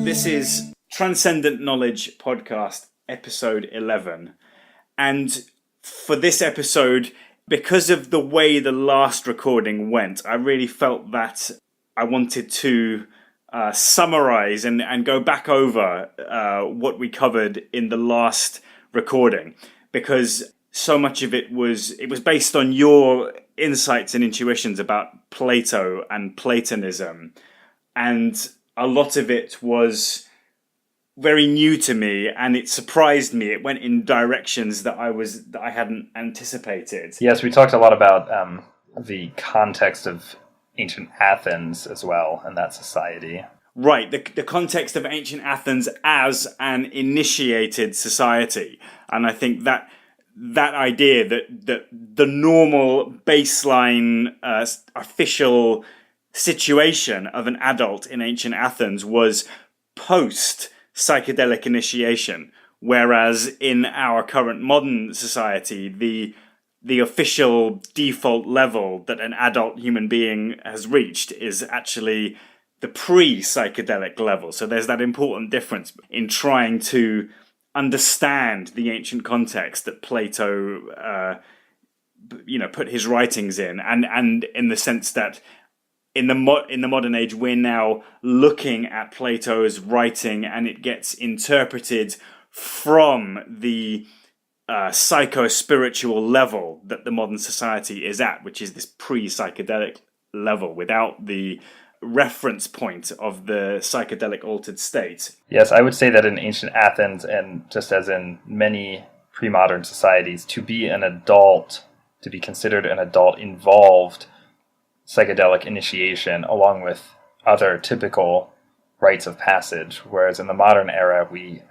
This is Transcendent Knowledge Podcast, episode 11. And for this episode, because of the way the last recording went, I really felt that I wanted to summarize and go back over what we covered in the last recording, because so much of it was based on your insights and intuitions about Plato and Platonism, and a lot of it was very new to me, and it surprised me. It went in directions that I hadn't anticipated. Yes, we talked a lot about the context of ancient Athens as well, and that society. Right, the context of ancient Athens as an initiated society. And I think that idea that the normal baseline official situation of an adult in ancient Athens was post psychedelic initiation, whereas in our current modern society, the official default level that an adult human being has reached is actually the pre-psychedelic level. So there's that important difference in trying to understand the ancient context that Plato put his writings in, and in the sense that in the modern age, we're now looking at Plato's writing, and it gets interpreted from the psycho-spiritual level that the modern society is at, which is this pre-psychedelic level, without the reference point of the psychedelic altered state. Yes, I would say that in ancient Athens, and just as in many pre-modern societies, to be considered an adult, involved psychedelic initiation along with other typical rites of passage, whereas in the modern era we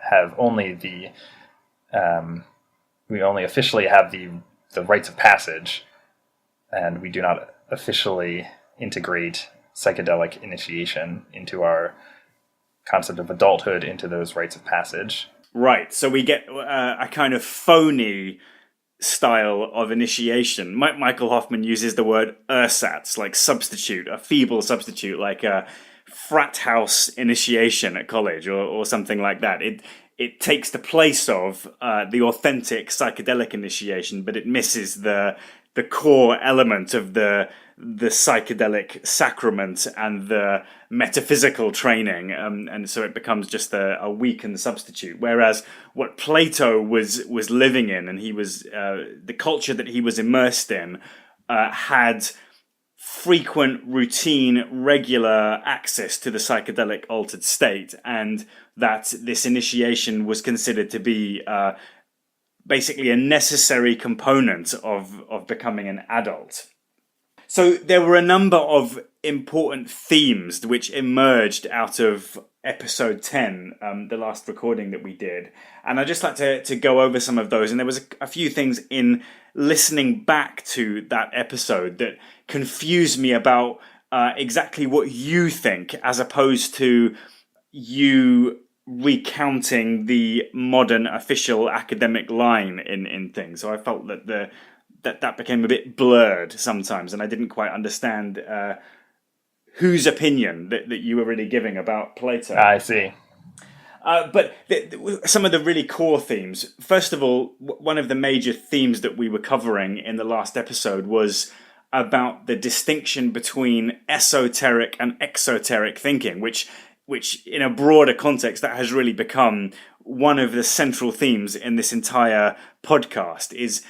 only officially have the rites of passage, and we do not officially integrate psychedelic initiation into our concept of adulthood, into those rites of passage. Right, so we get a kind of phony style of initiation. Michael Hoffman uses the word ersatz, like substitute, a feeble substitute, like a frat house initiation at college or something like that. It takes the place of the authentic psychedelic initiation, but it misses the core element of the psychedelic sacrament and the metaphysical training, and so it becomes just a weakened substitute. Whereas what Plato was living in, and he was the culture that he was immersed in, had frequent, routine, regular access to the psychedelic altered state, and that this initiation was considered to be basically a necessary component of becoming an adult. So there were a number of important themes which emerged out of episode 10, the last recording that we did. And I'd just like to go over some of those. And there was a few things in listening back to that episode that confused me about exactly what you think, as opposed to you recounting the modern official academic line in things. So I felt that that became a bit blurred sometimes, and I didn't quite understand whose opinion that you were really giving about Plato. I see. But some of the really core themes. First of all, one of the major themes that we were covering in the last episode was about the distinction between esoteric and exoteric thinking, which in a broader context, that has really become one of the central themes in this entire podcast, is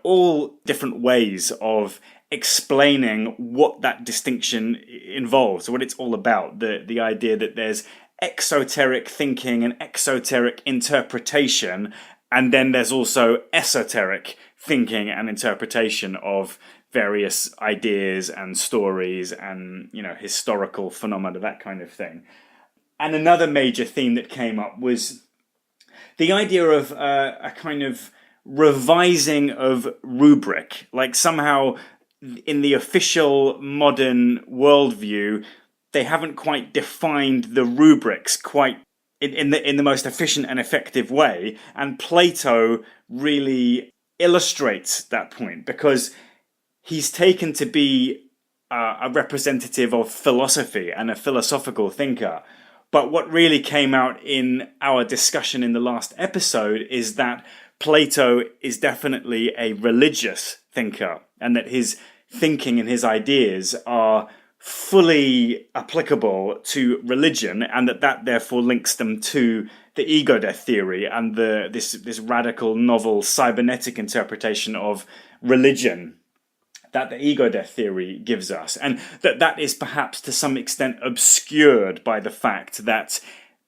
all different ways of explaining what that distinction involves, what it's all about. The idea that there's exoteric thinking and exoteric interpretation, and then there's also esoteric thinking and interpretation of various ideas and stories and historical phenomena, that kind of thing. And another major theme that came up was the idea of a kind of revising of rubric, like somehow in the official modern worldview, they haven't quite defined the rubrics quite in the most efficient and effective way. And Plato really illustrates that point, because he's taken to be a representative of philosophy and a philosophical thinker. But what really came out in our discussion in the last episode is that Plato is definitely a religious thinker, and that his thinking and his ideas are fully applicable to religion, and that therefore links them to the ego death theory and this radical novel cybernetic interpretation of religion that the ego death theory gives us, and that is perhaps to some extent obscured by the fact that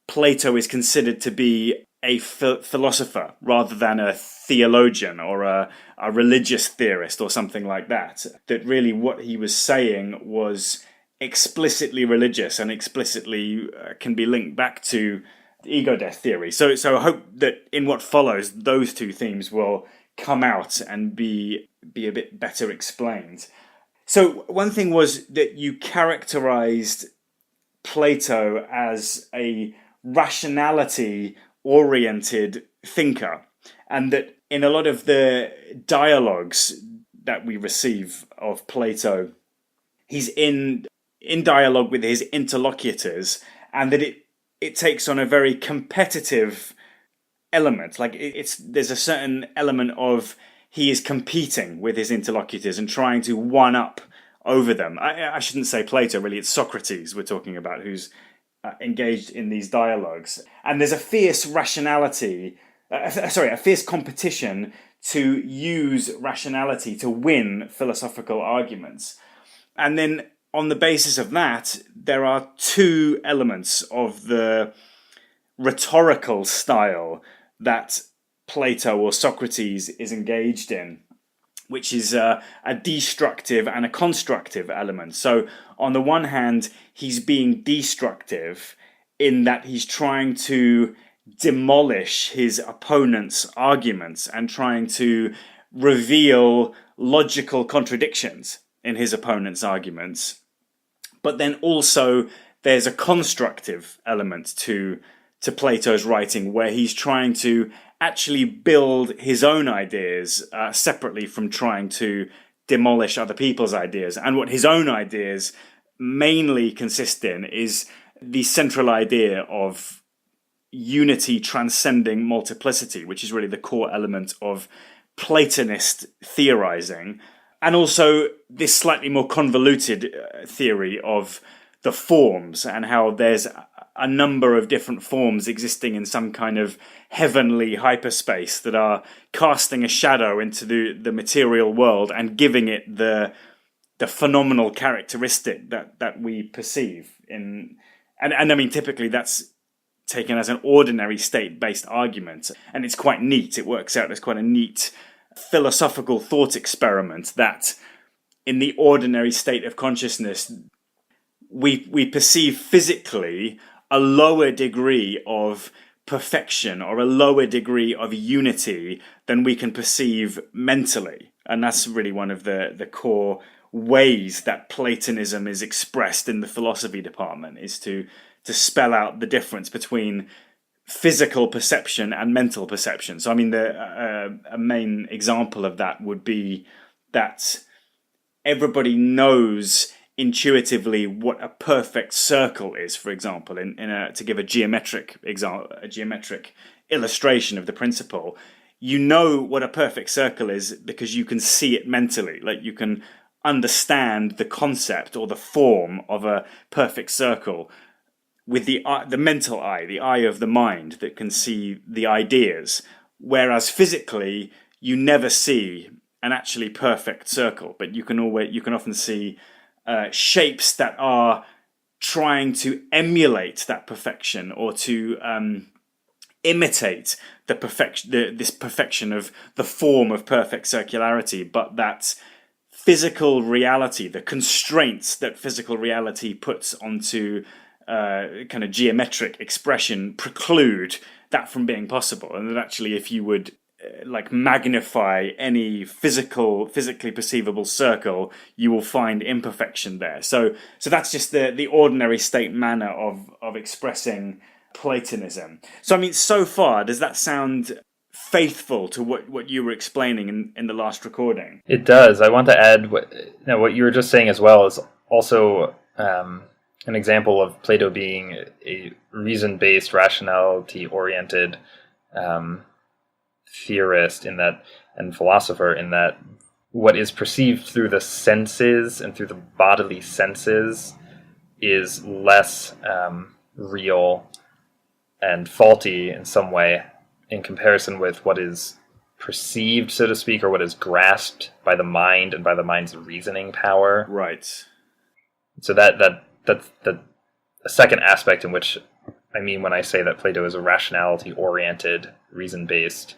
Plato is considered to be a philosopher rather than a theologian or a religious theorist or something like that. That really what he was saying was explicitly religious and explicitly can be linked back to the ego death theory. So I hope that in what follows, those two themes will come out and be a bit better explained. So one thing was that you characterized Plato as a rationality-oriented thinker, and that in a lot of the dialogues that we receive of Plato, he's in dialogue with his interlocutors, and that it takes on a very competitive element. Like there's a certain element of he is competing with his interlocutors and trying to one up over them. I shouldn't say Plato, really, it's Socrates we're talking about, who's engaged in these dialogues. And there's a fierce rationality, a fierce competition to use rationality to win philosophical arguments. And then on the basis of that, there are two elements of the rhetorical style that Plato or Socrates is engaged in, which is a destructive and a constructive element. So on the one hand, he's being destructive in that he's trying to demolish his opponent's arguments and trying to reveal logical contradictions in his opponent's arguments. But then also there's a constructive element to Plato's writing, where he's trying to actually build his own ideas separately from trying to demolish other people's ideas. And what his own ideas mainly consist in is the central idea of unity transcending multiplicity, which is really the core element of Platonist theorizing. And also this slightly more convoluted theory of the forms, and how there's a number of different forms existing in some kind of heavenly hyperspace that are casting a shadow into the material world and giving it the phenomenal characteristic that we perceive in. And I mean, typically that's taken as an ordinary state-based argument, and it's quite neat. It works out as quite a neat philosophical thought experiment that in the ordinary state of consciousness, we perceive physically a lower degree of perfection or a lower degree of unity than we can perceive mentally. And that's really one of the core ways that Platonism is expressed in the philosophy department, is to spell out the difference between physical perception and mental perception. So I mean, a main example of that would be that everybody knows intuitively what a perfect circle is, for example, to give a geometric illustration of the principle. You know what a perfect circle is because you can see it mentally. Like, you can understand the concept or the form of a perfect circle with the mental eye, the eye of the mind that can see the ideas. Whereas physically, you never see an actually perfect circle, but you can often see shapes that are trying to emulate that perfection, or to imitate this perfection of the form of perfect circularity, but that physical reality, the constraints that physical reality puts onto kind of geometric expression, preclude that from being possible. And that actually, if you would magnify any physically perceivable circle, you will find imperfection there. So that's just the ordinary state manner of expressing Platonism. So I mean, so far, does that sound faithful to what you were explaining in the last recording. It does. I want to add what you were just saying as well is also an example of Plato being a reason-based, rationality-oriented theorist and philosopher, in that what is perceived through the senses and through the bodily senses is less real and faulty in some way in comparison with what is perceived, so to speak, or what is grasped by the mind and by the mind's reasoning power. Right. So that's the second aspect in which I mean when I say that Plato is a rationality-oriented, reason-based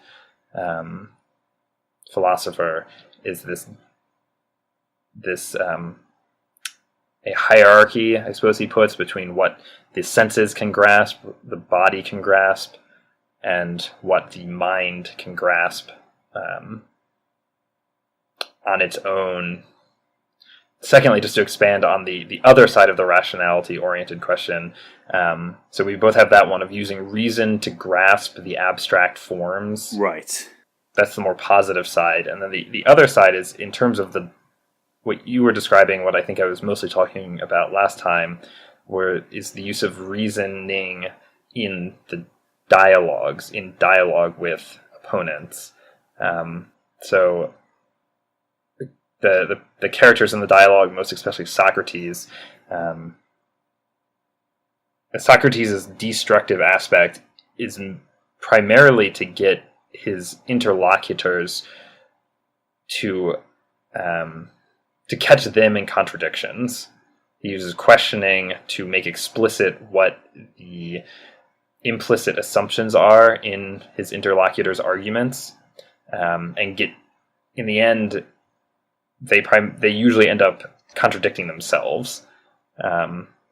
philosopher, is this a hierarchy, I suppose he puts, between what the senses can grasp, the body can grasp, and what the mind can grasp on its own. Secondly, just to expand on the other side of the rationality-oriented question, so we both have that one of using reason to grasp the abstract forms. Right. That's the more positive side. And then the other side is in terms of what you were describing, what I think I was mostly talking about last time, where is the use of reasoning in the dialogues, in dialogue with opponents. So the characters in the dialogue, most especially Socrates, Socrates' destructive aspect is primarily to get his interlocutors to catch them in contradictions. He uses questioning to make explicit what the implicit assumptions are in his interlocutors' arguments, and get, in the end, they usually end up contradicting themselves.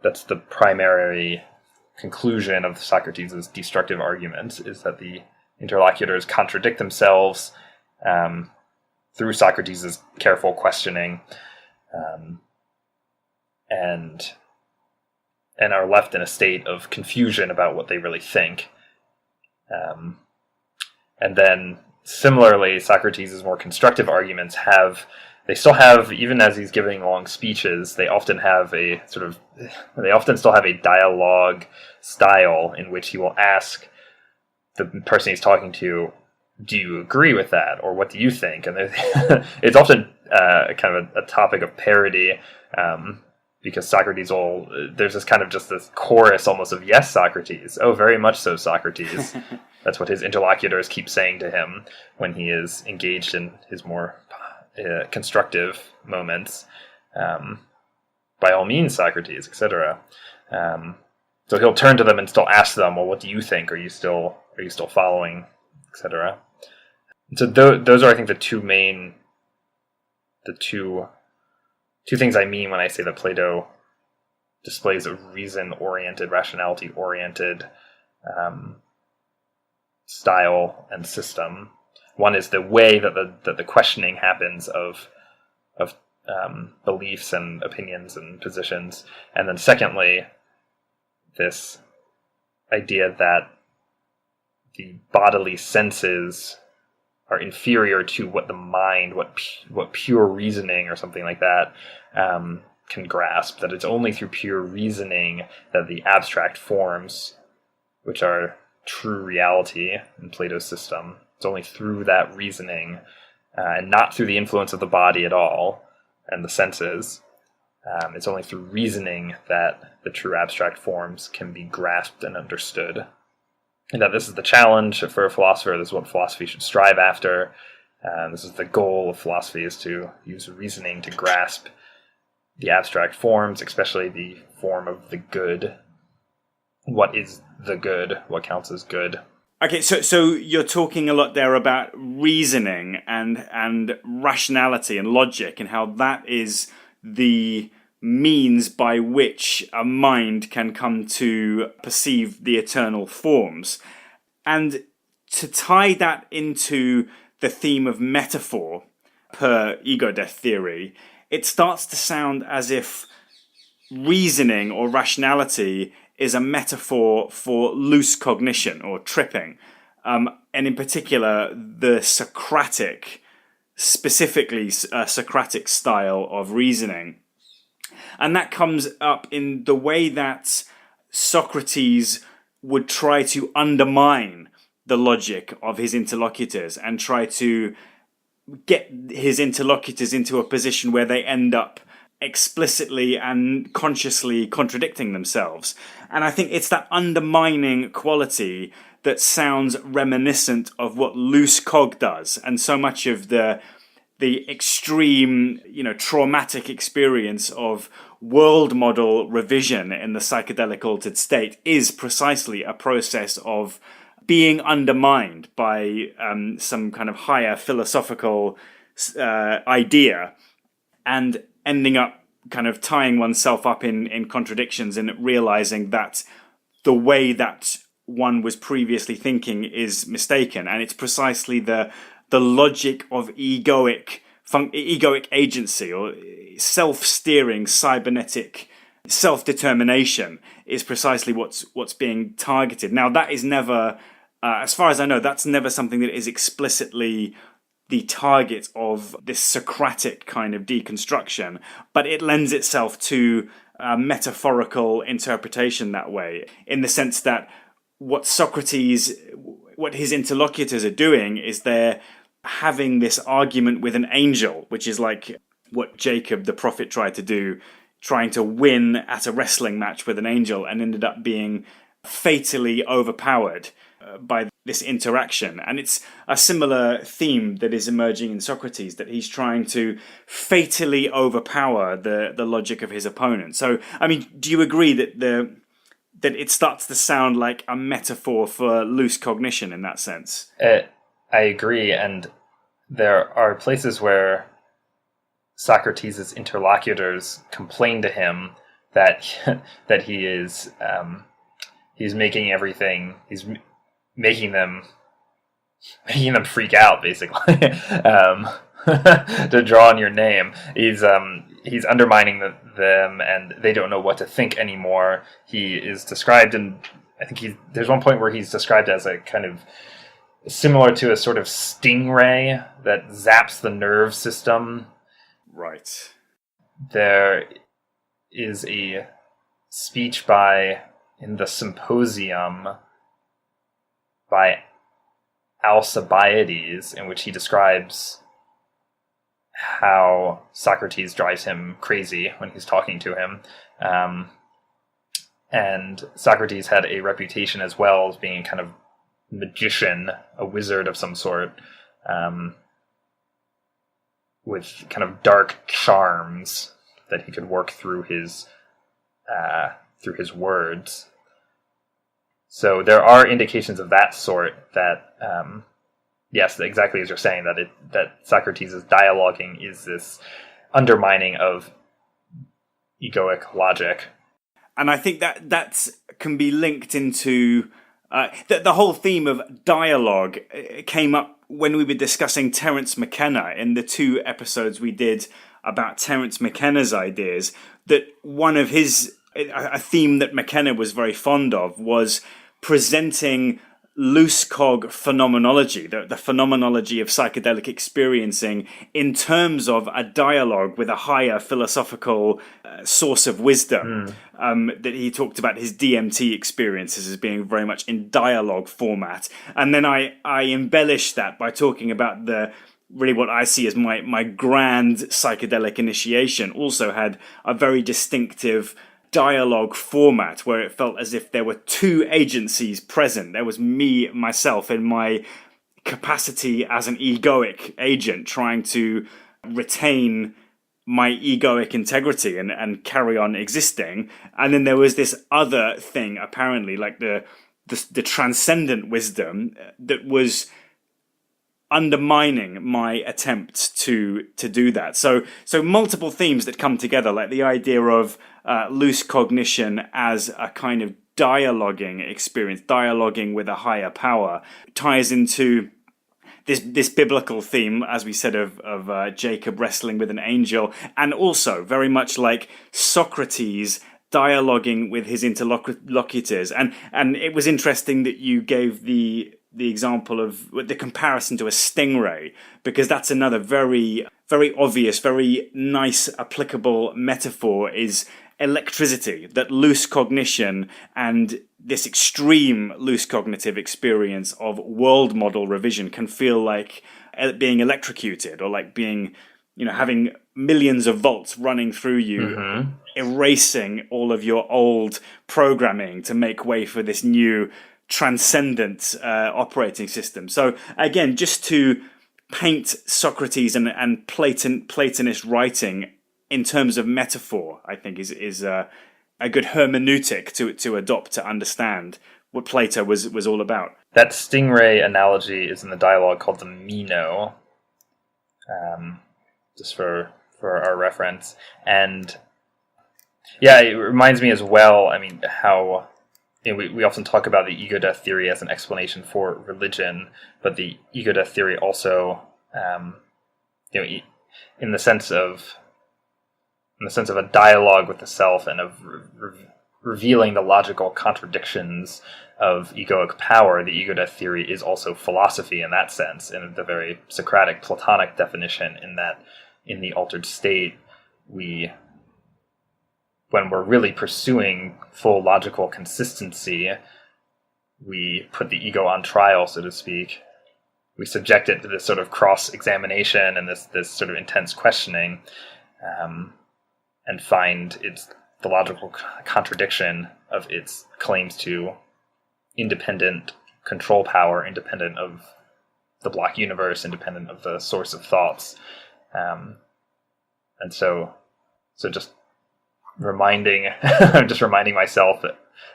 That's the primary conclusion of Socrates' destructive arguments, is that the interlocutors contradict themselves through Socrates' careful questioning, and are left in a state of confusion about what they really think. And then similarly, Socrates' more constructive arguments still have, even as he's giving long speeches, they often still have a dialogue style in which he will ask the person he's talking to, do you agree with that? Or what do you think? And it's often kind of a topic of parody, because Socrates there's this kind of just this chorus almost of, yes, Socrates. Oh, very much so, Socrates. That's what his interlocutors keep saying to him when he is engaged in his more constructive moments. By all means, Socrates, etc. So he'll turn to them and still ask them, well, what do you think? Are you still following, etc. So those are, I think, the two things I mean when I say that Plato displays a reason-oriented, rationality-oriented style and system. One is the way that the questioning happens of beliefs and opinions and positions, and then secondly, this idea that the bodily senses are inferior to what the mind, what pure reasoning or something like that can grasp. That it's only through pure reasoning that the abstract forms, which are true reality in Plato's system, it's only through that reasoning, and not through the influence of the body at all and the senses. It's only through reasoning that the true abstract forms can be grasped and understood. And that this is the challenge for a philosopher. This is what philosophy should strive after. This is the goal of philosophy, is to use reasoning to grasp the abstract forms, especially the form of the good. What is the good? What counts as good? Okay, so you're talking a lot there about reasoning and rationality and logic, and how that is the means by which a mind can come to perceive the eternal forms. And to tie that into the theme of metaphor per ego death theory, it starts to sound as if reasoning or rationality is a metaphor for loose cognition or tripping. in particular the Socratic, specifically Socratic style of reasoning. And that comes up in the way that Socrates would try to undermine the logic of his interlocutors and try to get his interlocutors into a position where they end up explicitly and consciously contradicting themselves. And I think it's that undermining quality that sounds reminiscent of what loose cog does. And so much of the extreme, traumatic experience of world model revision in the psychedelic altered state is precisely a process of being undermined by some kind of higher philosophical idea and ending up kind of tying oneself up in contradictions and realizing that the way that one was previously thinking is mistaken. And it's precisely the logic of egoic agency or self-steering cybernetic self-determination is precisely what's being targeted. Now, that is never, as far as I know, that's never something that is explicitly the target of this Socratic kind of deconstruction, but it lends itself to a metaphorical interpretation that way, in the sense that what his interlocutors are doing is they're having this argument with an angel, which is like what Jacob the prophet tried to do, trying to win at a wrestling match with an angel, and ended up being fatally overpowered by this interaction. And it's a similar theme that is emerging in Socrates, that he's trying to fatally overpower the logic of his opponent. So, I mean, do you agree that it starts to sound like a metaphor for loose cognition in that sense? I agree, and there are places where Socrates' interlocutors complain to him that he's making everything, he's making them freak out, basically. To draw on your name, he's undermining them, and they don't know what to think anymore. He is described, and I think there's one point where he's described as a kind of similar to a sort of stingray that zaps the nerve system. Right. There is a speech in the Symposium by Alcibiades, in which he describes how Socrates drives him crazy when he's talking to him. And Socrates had a reputation as well as being kind of magician, a wizard of some sort, with kind of dark charms that he could work through his words. So there are indications of that sort that, yes, exactly as you're saying, that Socrates' dialoguing is this undermining of egoic logic. And I think that can be linked into the whole theme of dialogue came up when we were discussing Terence McKenna in the 2 episodes we did about Terence McKenna's ideas, that one of a theme that McKenna was very fond of was presenting loose cog phenomenology, the phenomenology of psychedelic experiencing, in terms of a dialogue with a higher philosophical source of wisdom. That he talked about his DMT experiences as being very much in dialogue format. And then I embellished that by talking about really what I see as my grand psychedelic initiation also had a very distinctive dialogue format where it felt as if there were 2 agencies present. There was me, myself, in my capacity as an egoic agent trying to retain my egoic integrity and carry on existing. And then there was this other thing, apparently, like the transcendent wisdom that was undermining my attempt to do that. So multiple themes that come together, like the idea of loose cognition as a kind of dialoguing experience, dialoguing with a higher power, ties into this biblical theme, as we said, of Jacob wrestling with an angel, and also very much like Socrates dialoguing with his interlocutors. And it was interesting that you gave the the example of the comparison to a stingray, because that's another very, very obvious, very nice, applicable metaphor is electricity, that loose cognition and this extreme loose cognitive experience of world model revision can feel like being electrocuted, or like being, having millions of volts running through you, erasing all of your old programming to make way for this new transcendent operating system. So again, just to paint Socrates and Platonist writing in terms of metaphor, I think is a good hermeneutic to adopt to understand what Plato was all about. That stingray analogy is in the dialogue called the Meno, just for our reference. And yeah, it reminds me as well, how we often talk about the ego-death theory as an explanation for religion, but the ego-death theory also, in the sense of a dialogue with the self and of revealing the logical contradictions of egoic power, the ego-death theory is also philosophy in that sense, in the very Socratic, Platonic definition, in that in the altered state, when we're really pursuing full logical consistency, we put the ego on trial, so to speak. We subject it to this sort of cross-examination and this sort of intense questioning, and find the logical contradiction of its claims to independent control power, independent of the block universe, independent of the source of thoughts. And so just reminding myself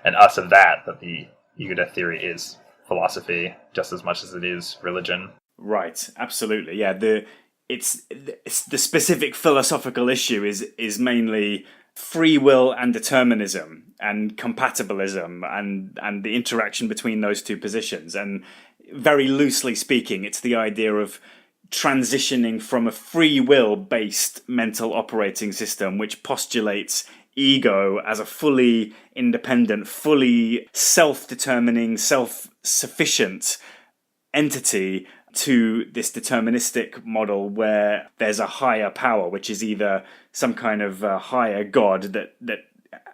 and us of that the ego-death theory is philosophy just as much as it is religion. Right, absolutely. Yeah, it's the specific philosophical issue is mainly free will and determinism and compatibilism and the interaction between those two positions. And very loosely speaking, it's the idea of transitioning from a free will based mental operating system which postulates ego as a fully independent, fully self-determining, self-sufficient entity, to this deterministic model where there's a higher power, which is either some kind of higher god that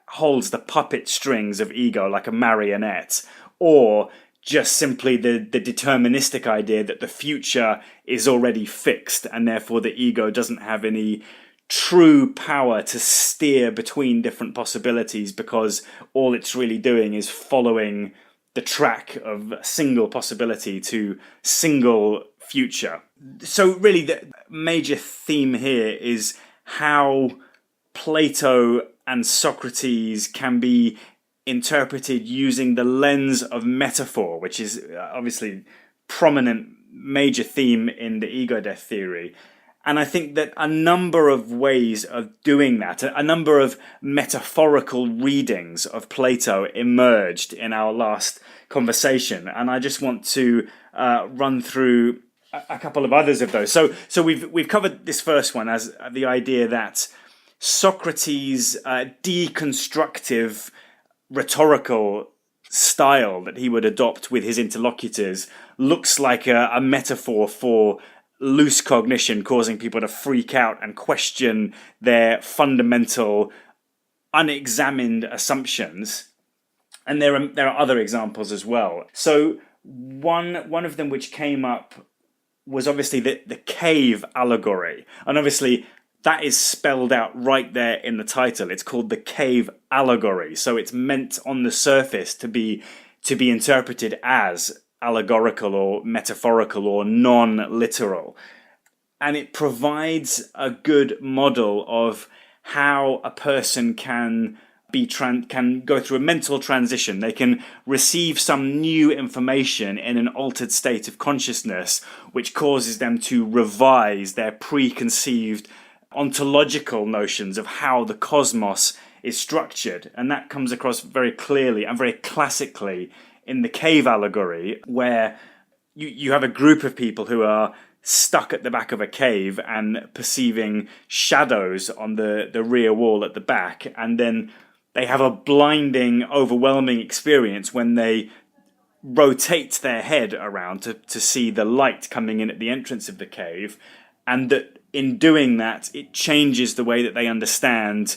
holds the puppet strings of ego like a marionette, or just simply the deterministic idea that the future is already fixed and therefore the ego doesn't have any true power to steer between different possibilities, because all it's really doing is following the track of single possibility to single future. So really the major theme here is how Plato and Socrates can be interpreted using the lens of metaphor, which is obviously prominent major theme in the ego-death theory. And I think that a number of ways of doing that, a number of metaphorical readings of Plato emerged in our last conversation. And I just want to run through a couple of others of those. So we've covered this first one as the idea that Socrates' deconstructive rhetorical style that he would adopt with his interlocutors looks like a metaphor for loose cognition, causing people to freak out and question their fundamental unexamined assumptions. And there are other examples as well. So one of them which came up was obviously the cave allegory. And obviously that is spelled out right there in the title. It's called the cave allegory. So it's meant on the surface to be interpreted as allegorical or metaphorical or non-literal. And it provides a good model of how a person can go through a mental transition. They can receive some new information in an altered state of consciousness, which causes them to revise their preconceived ontological notions of how the cosmos is structured. And that comes across very clearly and very classically in the cave allegory, where you have a group of people who are stuck at the back of a cave and perceiving shadows on the rear wall at the back, and then they have a blinding, overwhelming experience when they rotate their head around to see the light coming in at the entrance of the cave, and that in doing that, it changes the way that they understand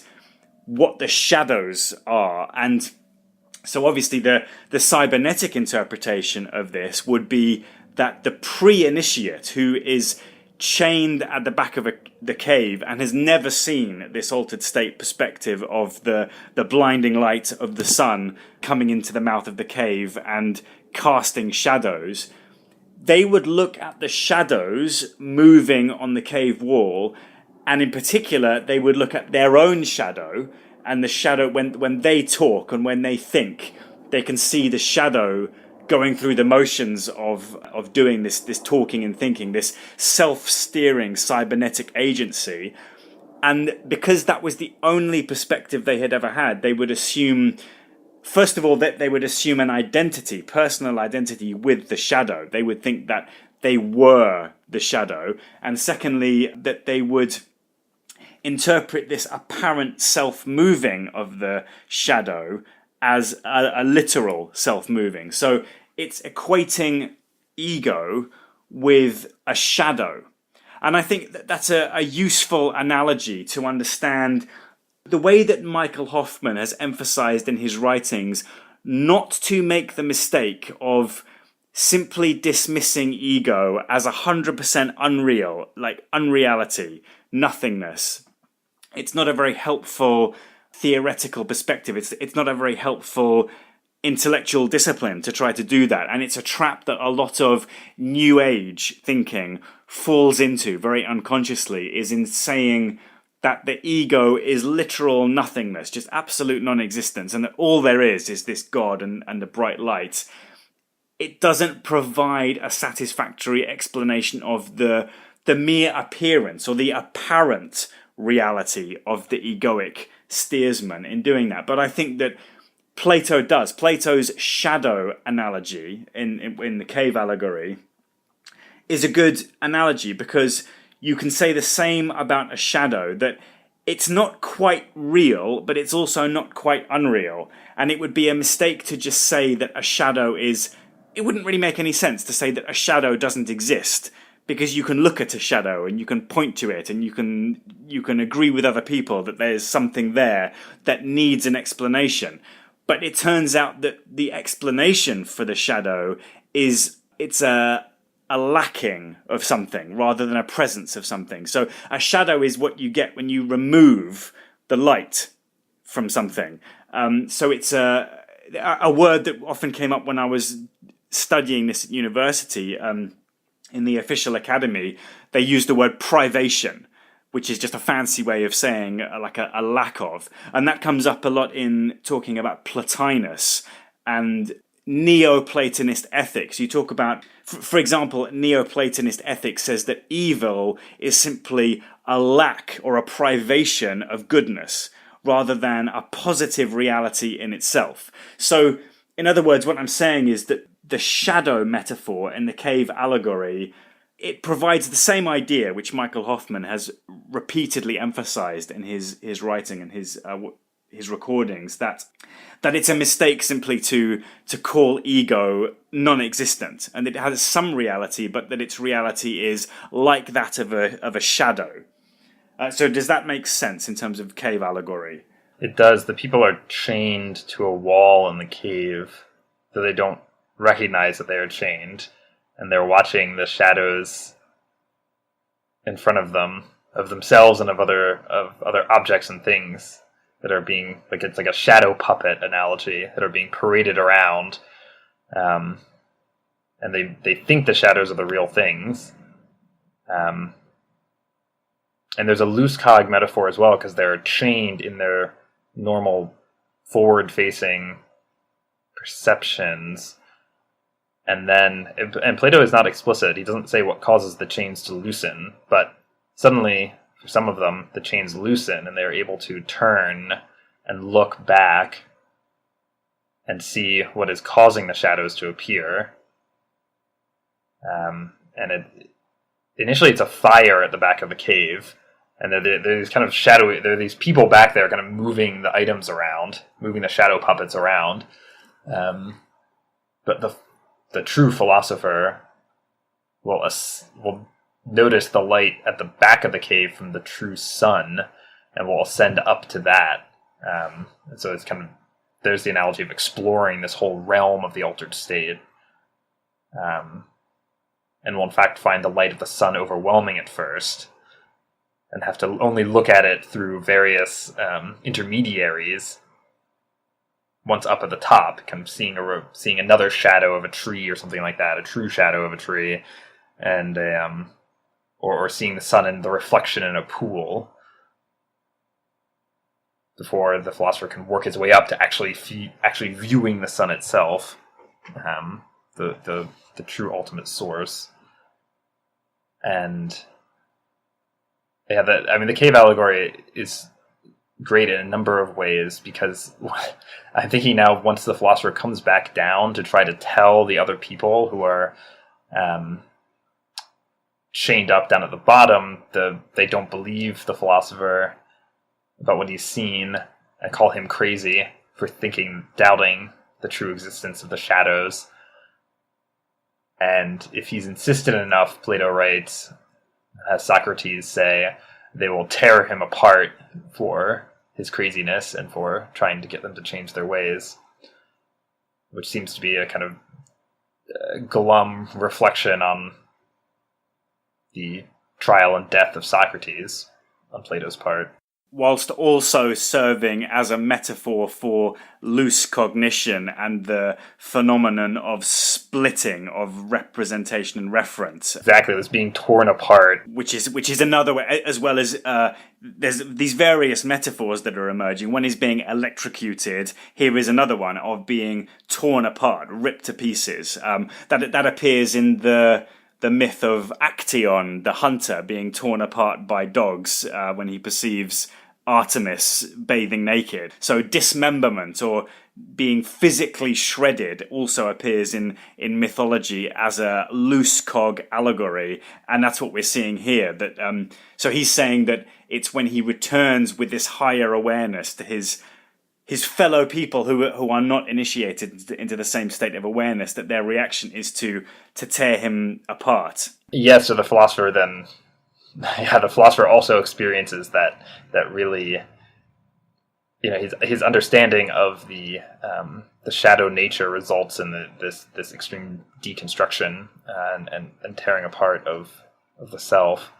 what the shadows are. And so obviously the cybernetic interpretation of this would be that the pre-initiate, who is chained at the back of the cave and has never seen this altered state perspective of the blinding light of the sun coming into the mouth of the cave and casting shadows, they would look at the shadows moving on the cave wall, and in particular they would look at their own shadow, and the shadow, when they talk and when they think, they can see the shadow going through the motions of doing this talking and thinking, this self-steering cybernetic agency. And because that was the only perspective they had ever had, they would assume, first of all, that they would assume an identity, personal identity with the shadow. They would think that they were the shadow. And secondly, that they would interpret this apparent self-moving of the shadow as a literal self-moving. So it's equating ego with a shadow. And I think that that's a useful analogy to understand the way that Michael Hoffman has emphasized in his writings not to make the mistake of simply dismissing ego as 100% unreal, like unreality, nothingness. It's not a very helpful theoretical perspective. It's not a very helpful intellectual discipline to try to do that. And it's a trap that a lot of New Age thinking falls into very unconsciously, is in saying that the ego is literal nothingness, just absolute non-existence, and that all there is this God and the bright light. It doesn't provide a satisfactory explanation of the mere appearance or the apparent reality of the egoic steersman in doing that. But I think that Plato does. Plato's shadow analogy in the cave allegory is a good analogy, because you can say the same about a shadow, that it's not quite real, but it's also not quite unreal. And it would be a mistake to just say that a shadow is... It wouldn't really make any sense to say that a shadow doesn't exist, because you can look at a shadow and you can point to it and you can agree with other people that there's something there that needs an explanation. But it turns out that the explanation for the shadow is it's a lacking of something rather than a presence of something. So a shadow is what you get when you remove the light from something. So it's a word that often came up when I was studying this at university. In the official academy, they used the word privation, which is just a fancy way of saying like a lack of. And that comes up a lot in talking about Plotinus and Neoplatonist ethics. You talk about, for example, Neoplatonist ethics says that evil is simply a lack or a privation of goodness rather than a positive reality in itself. So, in other words, what I'm saying is that the shadow metaphor in the cave allegory, it provides the same idea which Michael Hoffman has repeatedly emphasized in his writing and his recordings, that it's a mistake simply to call ego non-existent, and that it has some reality, but that its reality is like that of a shadow. So does that make sense in terms of cave allegory? It does. The people are chained to a wall in the cave, so they don't recognize that they are chained, and they're watching the shadows in front of them, of themselves and of other objects and things that are being, like, it's like a shadow puppet analogy, that are being paraded around, and they think the shadows are the real things. And there's a loose cog metaphor as well, because they're chained in their normal forward-facing perceptions. And Plato is not explicit. He doesn't say what causes the chains to loosen, but suddenly, for some of them, the chains loosen and they're able to turn and look back and see what is causing the shadows to appear. Initially it's a fire at the back of the cave, and there's these kind of shadowy, there are these people back there kind of moving the items around, moving the shadow puppets around. But the true philosopher will notice the light at the back of the cave from the true sun, and will ascend up to that. And so it's kind of, there's the analogy of exploring this whole realm of the altered state, and will in fact find the light of the sun overwhelming at first, and have to only look at it through various intermediaries. Once up at the top, kind of seeing another shadow of a tree or something like that, a true shadow of a tree, and or seeing the sun in the reflection in a pool, before the philosopher can work his way up to actually viewing the sun itself, the true ultimate source. And yeah, the cave allegory is great in a number of ways, because I'm thinking now, once the philosopher comes back down to try to tell the other people who are chained up down at the bottom, they don't believe the philosopher about what he's seen, and call him crazy for doubting the true existence of the shadows. And if he's insistent enough, Plato writes, as Socrates say, they will tear him apart for his craziness and for trying to get them to change their ways, which seems to be a kind of glum reflection on the trial and death of Socrates on Plato's part. Whilst also serving as a metaphor for loose cognition and the phenomenon of splitting of representation and reference. Exactly, it was being torn apart. Which is another way, as well as there's these various metaphors that are emerging. One is being electrocuted. Here is another one of being torn apart, ripped to pieces. That appears in the myth of Actaeon, the hunter, being torn apart by dogs when he perceives Artemis bathing naked. So dismemberment, or being physically shredded, also appears in mythology as a loose cog allegory, and that's what we're seeing here. That so he's saying that it's when he returns with this higher awareness to his fellow people who are not initiated into the same state of awareness, that their reaction is to tear him apart. Yes, so the philosopher then, the philosopher also experiences that really, his understanding of the shadow nature results in this extreme deconstruction and tearing apart of the self.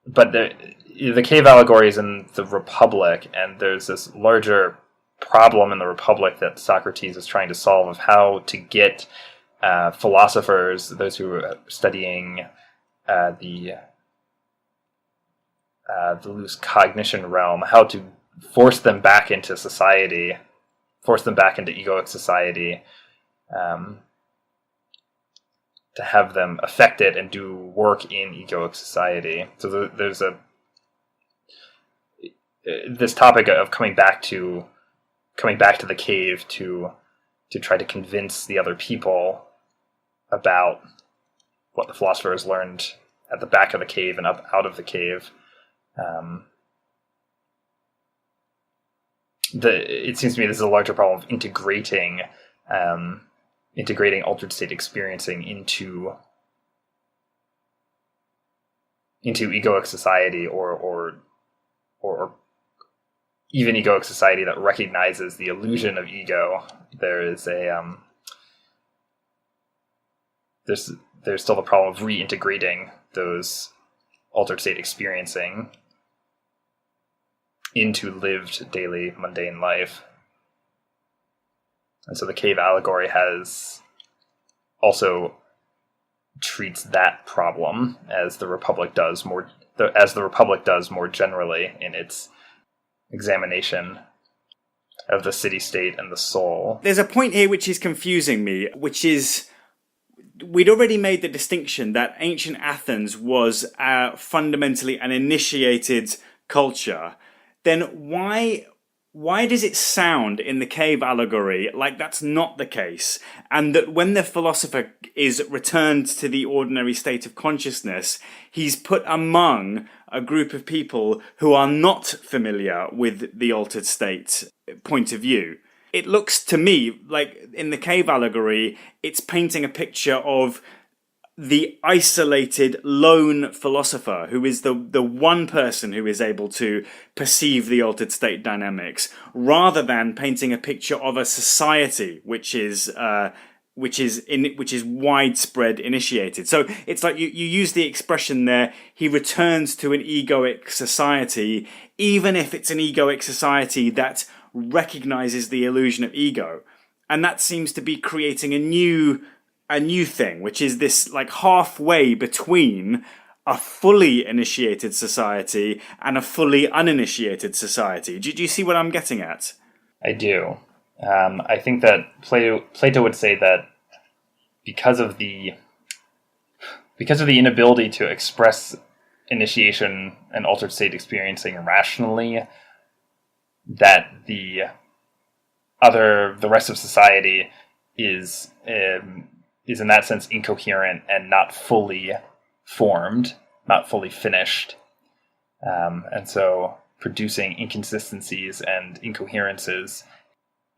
But the cave allegory is in the Republic, and there's this larger problem in the Republic that Socrates is trying to solve, of how to get philosophers, those who are studying the loose cognition realm, how to force them back into society, force them back into egoic society, to have them affect it and do work in egoic society. So there's this topic of coming back to the cave to try to convince the other people about what the philosopher has learned at the back of the cave and up out of the cave. It seems to me this is a larger problem of integrating altered state experiencing into egoic society, or even egoic society that recognizes the illusion of ego. There is there's still the problem of reintegrating those altered state experiencing into lived daily mundane life. And so the cave allegory also treats that problem as the Republic does more generally in its examination of the city-state and the soul. There's a point here which is confusing me, which is, we'd already made the distinction that ancient Athens was fundamentally an initiated culture. Then why does it sound in the cave allegory like that's not the case, and that when the philosopher is returned to the ordinary state of consciousness, he's put among a group of people who are not familiar with the altered state point of view? it looks to me like in the cave allegory, it's painting a picture of the isolated lone philosopher who is the one person who is able to perceive the altered state dynamics, rather than painting a picture of a society which is widespread initiated. So it's like you use the expression there, he returns to an egoic society, even if it's an egoic society that recognizes the illusion of ego. And that seems to be creating a new thing, which is this like halfway between a fully initiated society and a fully uninitiated society. Do you see what I'm getting at? I do. I think that Plato would say that because of the inability to express initiation and altered state experiencing rationally, that the rest of society is in that sense incoherent and not fully formed, not fully finished, and so producing inconsistencies and incoherences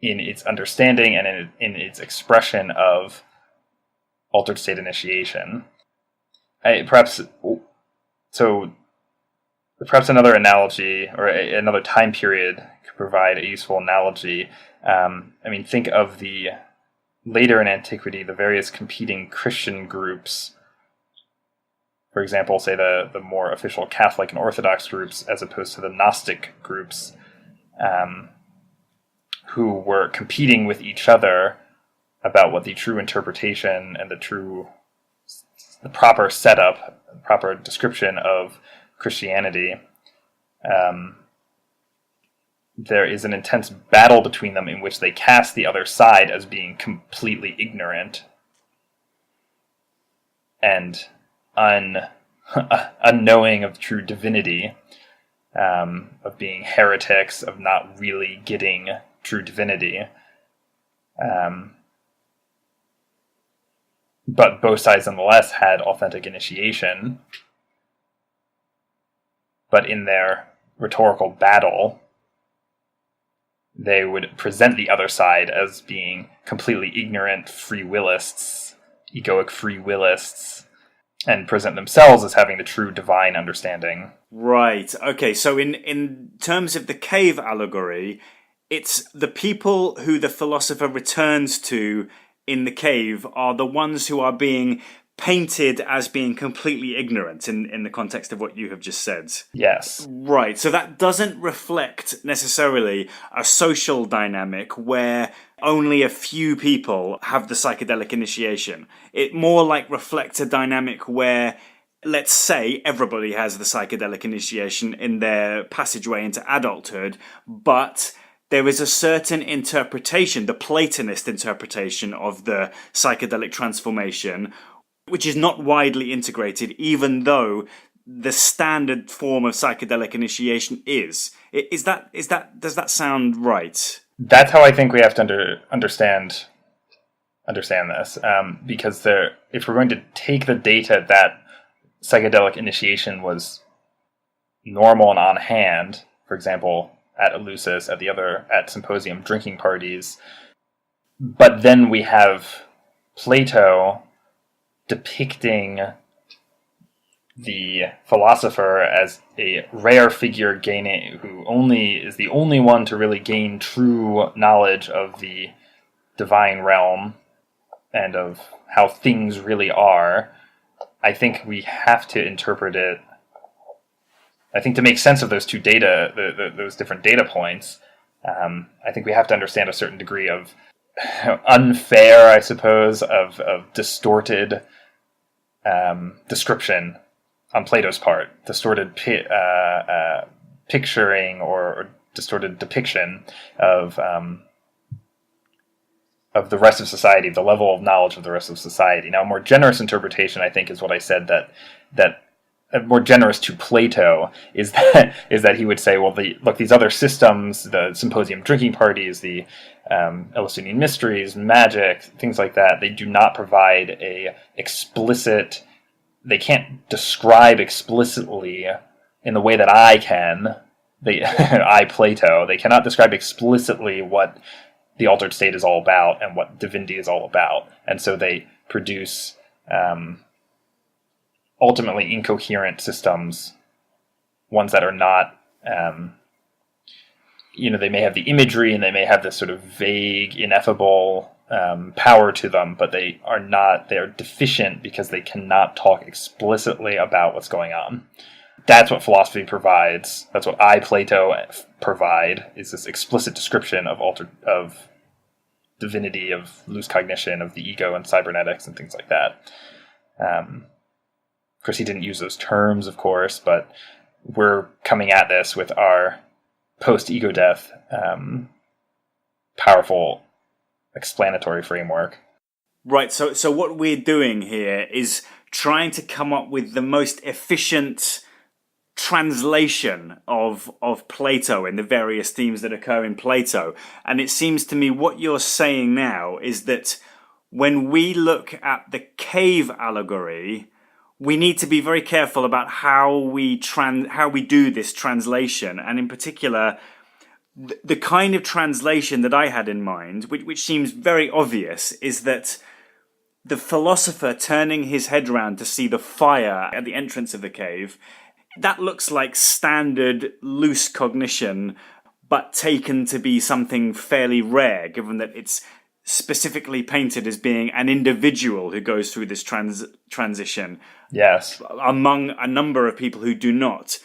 in its understanding and in its expression of altered state initiation. Perhaps another analogy or another time period could provide a useful analogy. Think of the later in antiquity, the various competing Christian groups. For example, say the more official Catholic and Orthodox groups, as opposed to the Gnostic groups, who were competing with each other about what the true interpretation and the proper setup, proper description of Christianity. There is an intense battle between them in which they cast the other side as being completely ignorant and unknowing of true divinity, of being heretics, of not really getting true divinity. But both sides nonetheless had authentic initiation. But in their rhetorical battle, they would present the other side as being completely ignorant free willists, egoic free willists, and present themselves as having the true divine understanding. Right. Okay, so in terms of the cave allegory, it's the people who the philosopher returns to in the cave are the ones who are being painted as being completely ignorant in the context of what you have just said. Yes. Right, so that doesn't reflect necessarily a social dynamic where only a few people have the psychedelic initiation. It more like reflects a dynamic where, let's say, everybody has the psychedelic initiation in their passageway into adulthood, but there is a certain interpretation, the Platonist interpretation of the psychedelic transformation, which is not widely integrated, even though the standard form of psychedelic initiation is. Does that sound right? That's how I think we have to understand this, because if we're going to take the data that psychedelic initiation was normal and on hand, for example, at Eleusis, at Symposium drinking parties, but then we have Plato depicting the philosopher as a rare figure who is the only one to really gain true knowledge of the divine realm and of how things really are. I think we have to interpret it. I think to make sense of those two those different data points, I think we have to understand a certain degree of unfair, I suppose, of distorted description on Plato's part, distorted picturing or distorted depiction of the rest of society, the level of knowledge of the rest of society. Now, a more generous interpretation, I think, is what I said, that more generous to Plato is that he would say, well, these other systems, the Symposium drinking parties, the Eleusinian mysteries, magic, things like that, they do not provide they can't describe explicitly in the way that I can, Plato, they cannot describe explicitly what the altered state is all about and what divinity is all about. And so they produce ultimately incoherent systems, ones that are not, they may have the imagery and they may have this sort of vague, ineffable power to them, but they are deficient because they cannot talk explicitly about what's going on. That's what philosophy provides. That's what Plato, provide, is this explicit description of divinity, of loose cognition, of the ego and cybernetics and things like that. Of course, he didn't use those terms, of course, but we're coming at this with our post-ego death powerful explanatory framework. Right, so what we're doing here is trying to come up with the most efficient translation of Plato and the various themes that occur in Plato. And it seems to me what you're saying now is that when we look at the cave allegory, we need to be very careful about how we do this translation, and in particular the kind of translation that I had in mind, which seems very obvious, is that the philosopher turning his head round to see the fire at the entrance of the cave, that looks like standard loose cognition, but taken to be something fairly rare, given that it's specifically painted as being an individual who goes through this transition. Yes. Among a number of people who do not.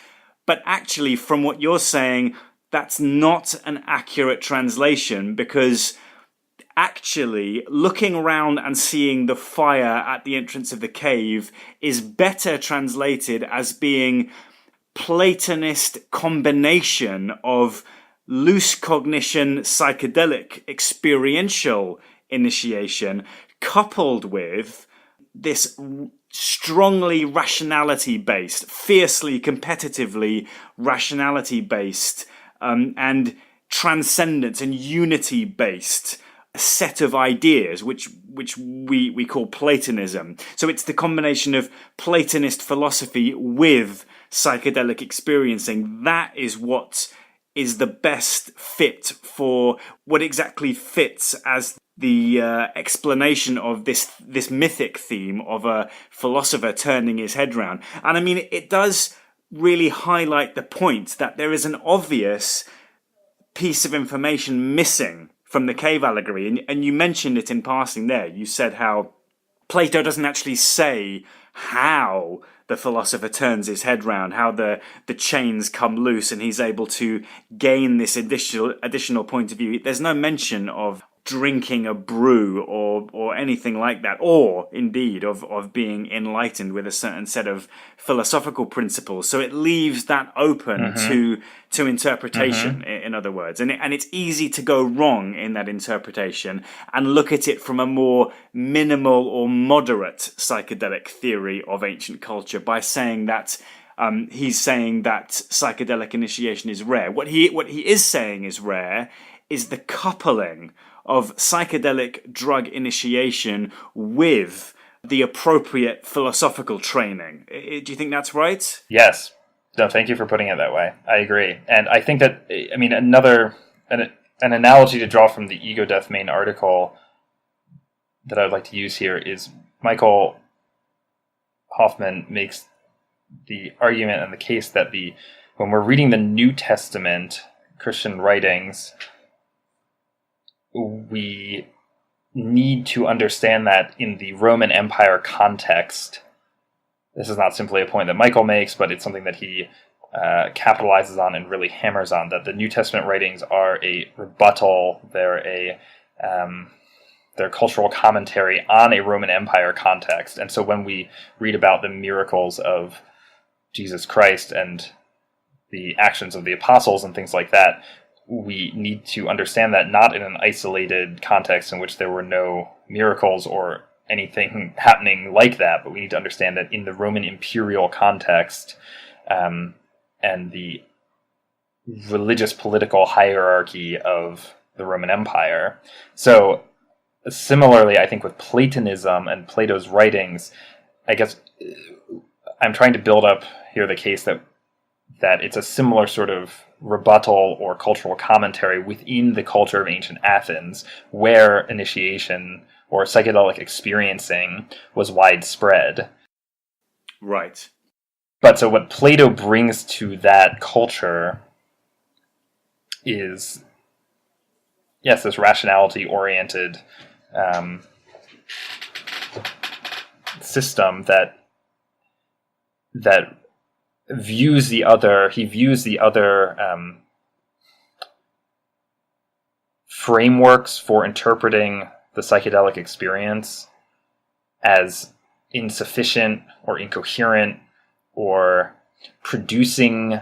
But actually, from what you're saying, that's not an accurate translation, because actually looking around and seeing the fire at the entrance of the cave is better translated as being Platonist combination of loose cognition, psychedelic, experiential initiation, coupled with this strongly rationality-based, fiercely competitively rationality-based, and transcendence and unity-based set of ideas, which we call Platonism. So it's the combination of Platonist philosophy with psychedelic experiencing. That is what is the best fit for what exactly fits as the explanation of this mythic theme of a philosopher turning his head round. And I mean, it does really highlight the point that there is an obvious piece of information missing from the cave allegory. And you mentioned it in passing there. You said how Plato doesn't actually say how the philosopher turns his head round, how the chains come loose and he's able to gain this additional point of view. There's no mention of drinking a brew or anything like that, or indeed of being enlightened with a certain set of philosophical principles. So it leaves that open to interpretation, in other words. And it's easy to go wrong in that interpretation and look at it from a more minimal or moderate psychedelic theory of ancient culture by saying that he's saying that psychedelic initiation is rare. What he is saying is rare is the coupling of psychedelic drug initiation with the appropriate philosophical training. Do you think that's right? Yes. No, thank you for putting it that way. I agree. And I think that, I mean, an analogy to draw from the Ego Death main article that I would like to use here is Michael Hoffman makes the argument and the case that when we're reading the New Testament, Christian writings, we need to understand that in the Roman Empire context. This is not simply a point that Michael makes, but it's something that he capitalizes on and really hammers on, that the New Testament writings are a rebuttal, they're cultural commentary on a Roman Empire context. And so when we read about the miracles of Jesus Christ and the actions of the apostles and things like that, we need to understand that not in an isolated context in which there were no miracles or anything happening like that, but we need to understand that in the Roman imperial context and the religious political hierarchy of the Roman Empire. So similarly, I think with Platonism and Plato's writings, I guess I'm trying to build up here the case that it's a similar sort of rebuttal or cultural commentary within the culture of ancient Athens, where initiation or psychedelic experiencing was widespread. Right. But so what Plato brings to that culture is, yes, this rationality-oriented system that views the other. He views the other frameworks for interpreting the psychedelic experience as insufficient or incoherent or producing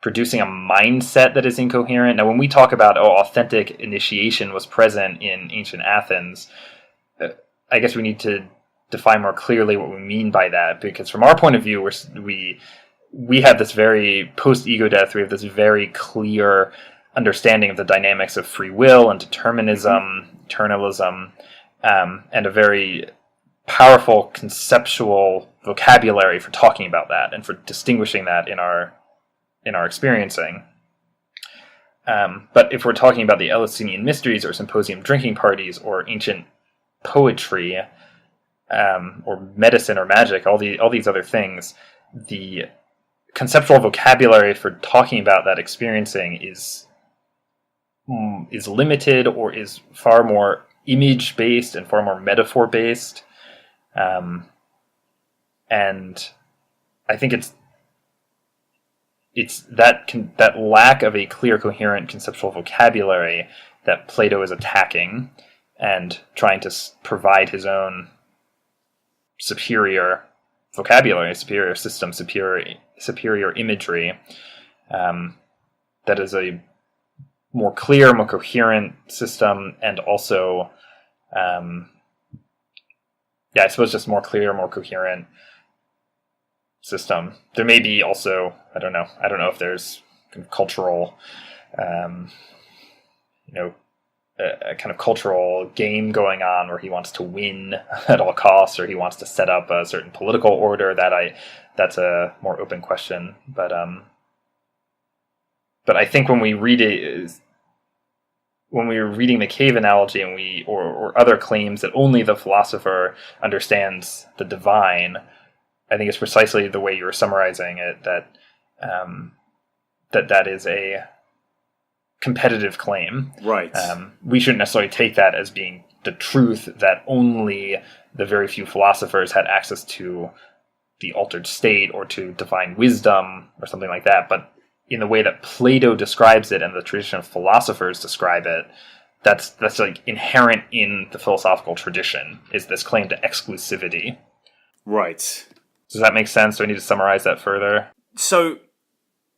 a mindset that is incoherent. Now, when we talk about authentic initiation was present in ancient Athens, I guess we need to define more clearly what we mean by that, because from our point of view, we have this very post-ego death, we have this very clear understanding of the dynamics of free will and determinism, eternalism, and a very powerful conceptual vocabulary for talking about that and for distinguishing that in our experiencing. But if we're talking about the Eleusinian mysteries or symposium drinking parties or ancient poetry, or medicine or magic, all these other things, the conceptual vocabulary for talking about that experiencing is limited, or is far more image based and far more metaphor based, and I think it's that lack of a clear, coherent conceptual vocabulary that Plato is attacking and trying to provide his own superior vocabulary, superior system, superior imagery, that is a more clear, more coherent system, and also, I suppose just more clear, more coherent system. There may be also, I don't know if there's kind of cultural, a kind of cultural game going on where he wants to win at all costs, or he wants to set up a certain political order. That's a more open question. But I think when we read it, when we were reading the cave analogy, and or other claims that only the philosopher understands the divine, I think it's precisely the way you were summarizing it, that is a competitive claim. Right. We shouldn't necessarily take that as being the truth, that only the very few philosophers had access to the altered state or to divine wisdom or something like that. But in the way that Plato describes it and the tradition of philosophers describe it, that's like inherent in the philosophical tradition, is this claim to exclusivity. Right. Does that make sense? Do I need to summarize that further? So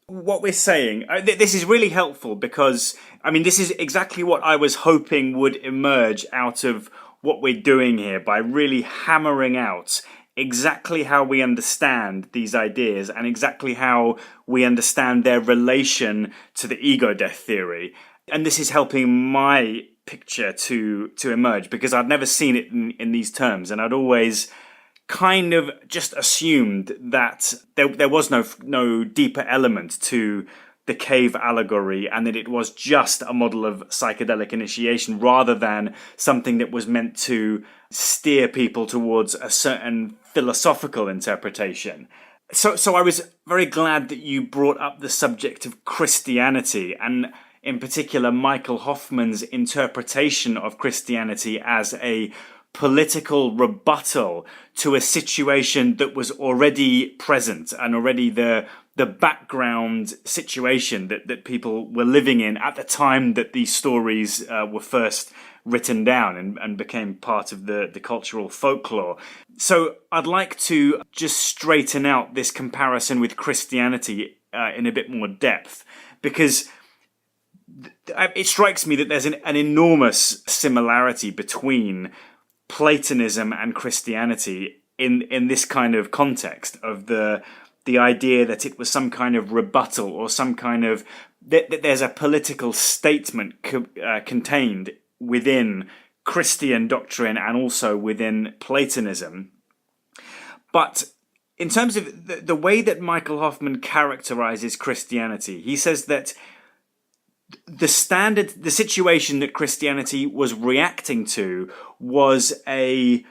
what we're saying, this is really helpful, because, this is exactly what I was hoping would emerge out of what we're doing here, by really hammering out exactly how we understand these ideas and exactly how we understand their relation to the ego death theory. And this is helping my picture to emerge, because I'd never seen it in these terms, and I'd always kind of just assumed that there was no deeper element to the cave allegory, and that it was just a model of psychedelic initiation rather than something that was meant to steer people towards a certain philosophical interpretation. So I was very glad that you brought up the subject of Christianity, and in particular Michael Hoffman's interpretation of Christianity as a political rebuttal to a situation that was already present and already the background situation that people were living in at the time that these stories were first written down and became part of the cultural folklore. So I'd like to just straighten out this comparison with Christianity in a bit more depth, because it strikes me that there's an enormous similarity between Platonism and Christianity in this kind of context of the idea that it was some kind of rebuttal, or some kind of that there's a political statement contained within Christian doctrine and also within Platonism. But in terms of the way that Michael Hoffman characterizes Christianity, he says that the situation that Christianity was reacting to was a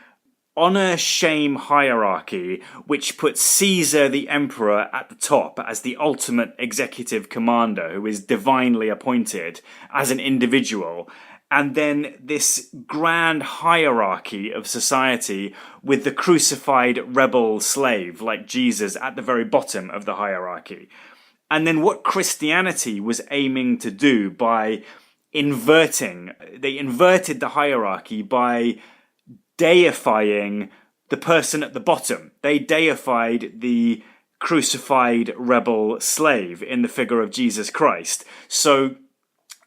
honor-shame hierarchy which puts Caesar the emperor at the top as the ultimate executive commander who is divinely appointed as an individual, and then this grand hierarchy of society with the crucified rebel slave like Jesus at the very bottom of the hierarchy. And then what Christianity was aiming to do by they inverted the hierarchy by deifying the person at the bottom. They deified the crucified rebel slave in the figure of Jesus Christ. So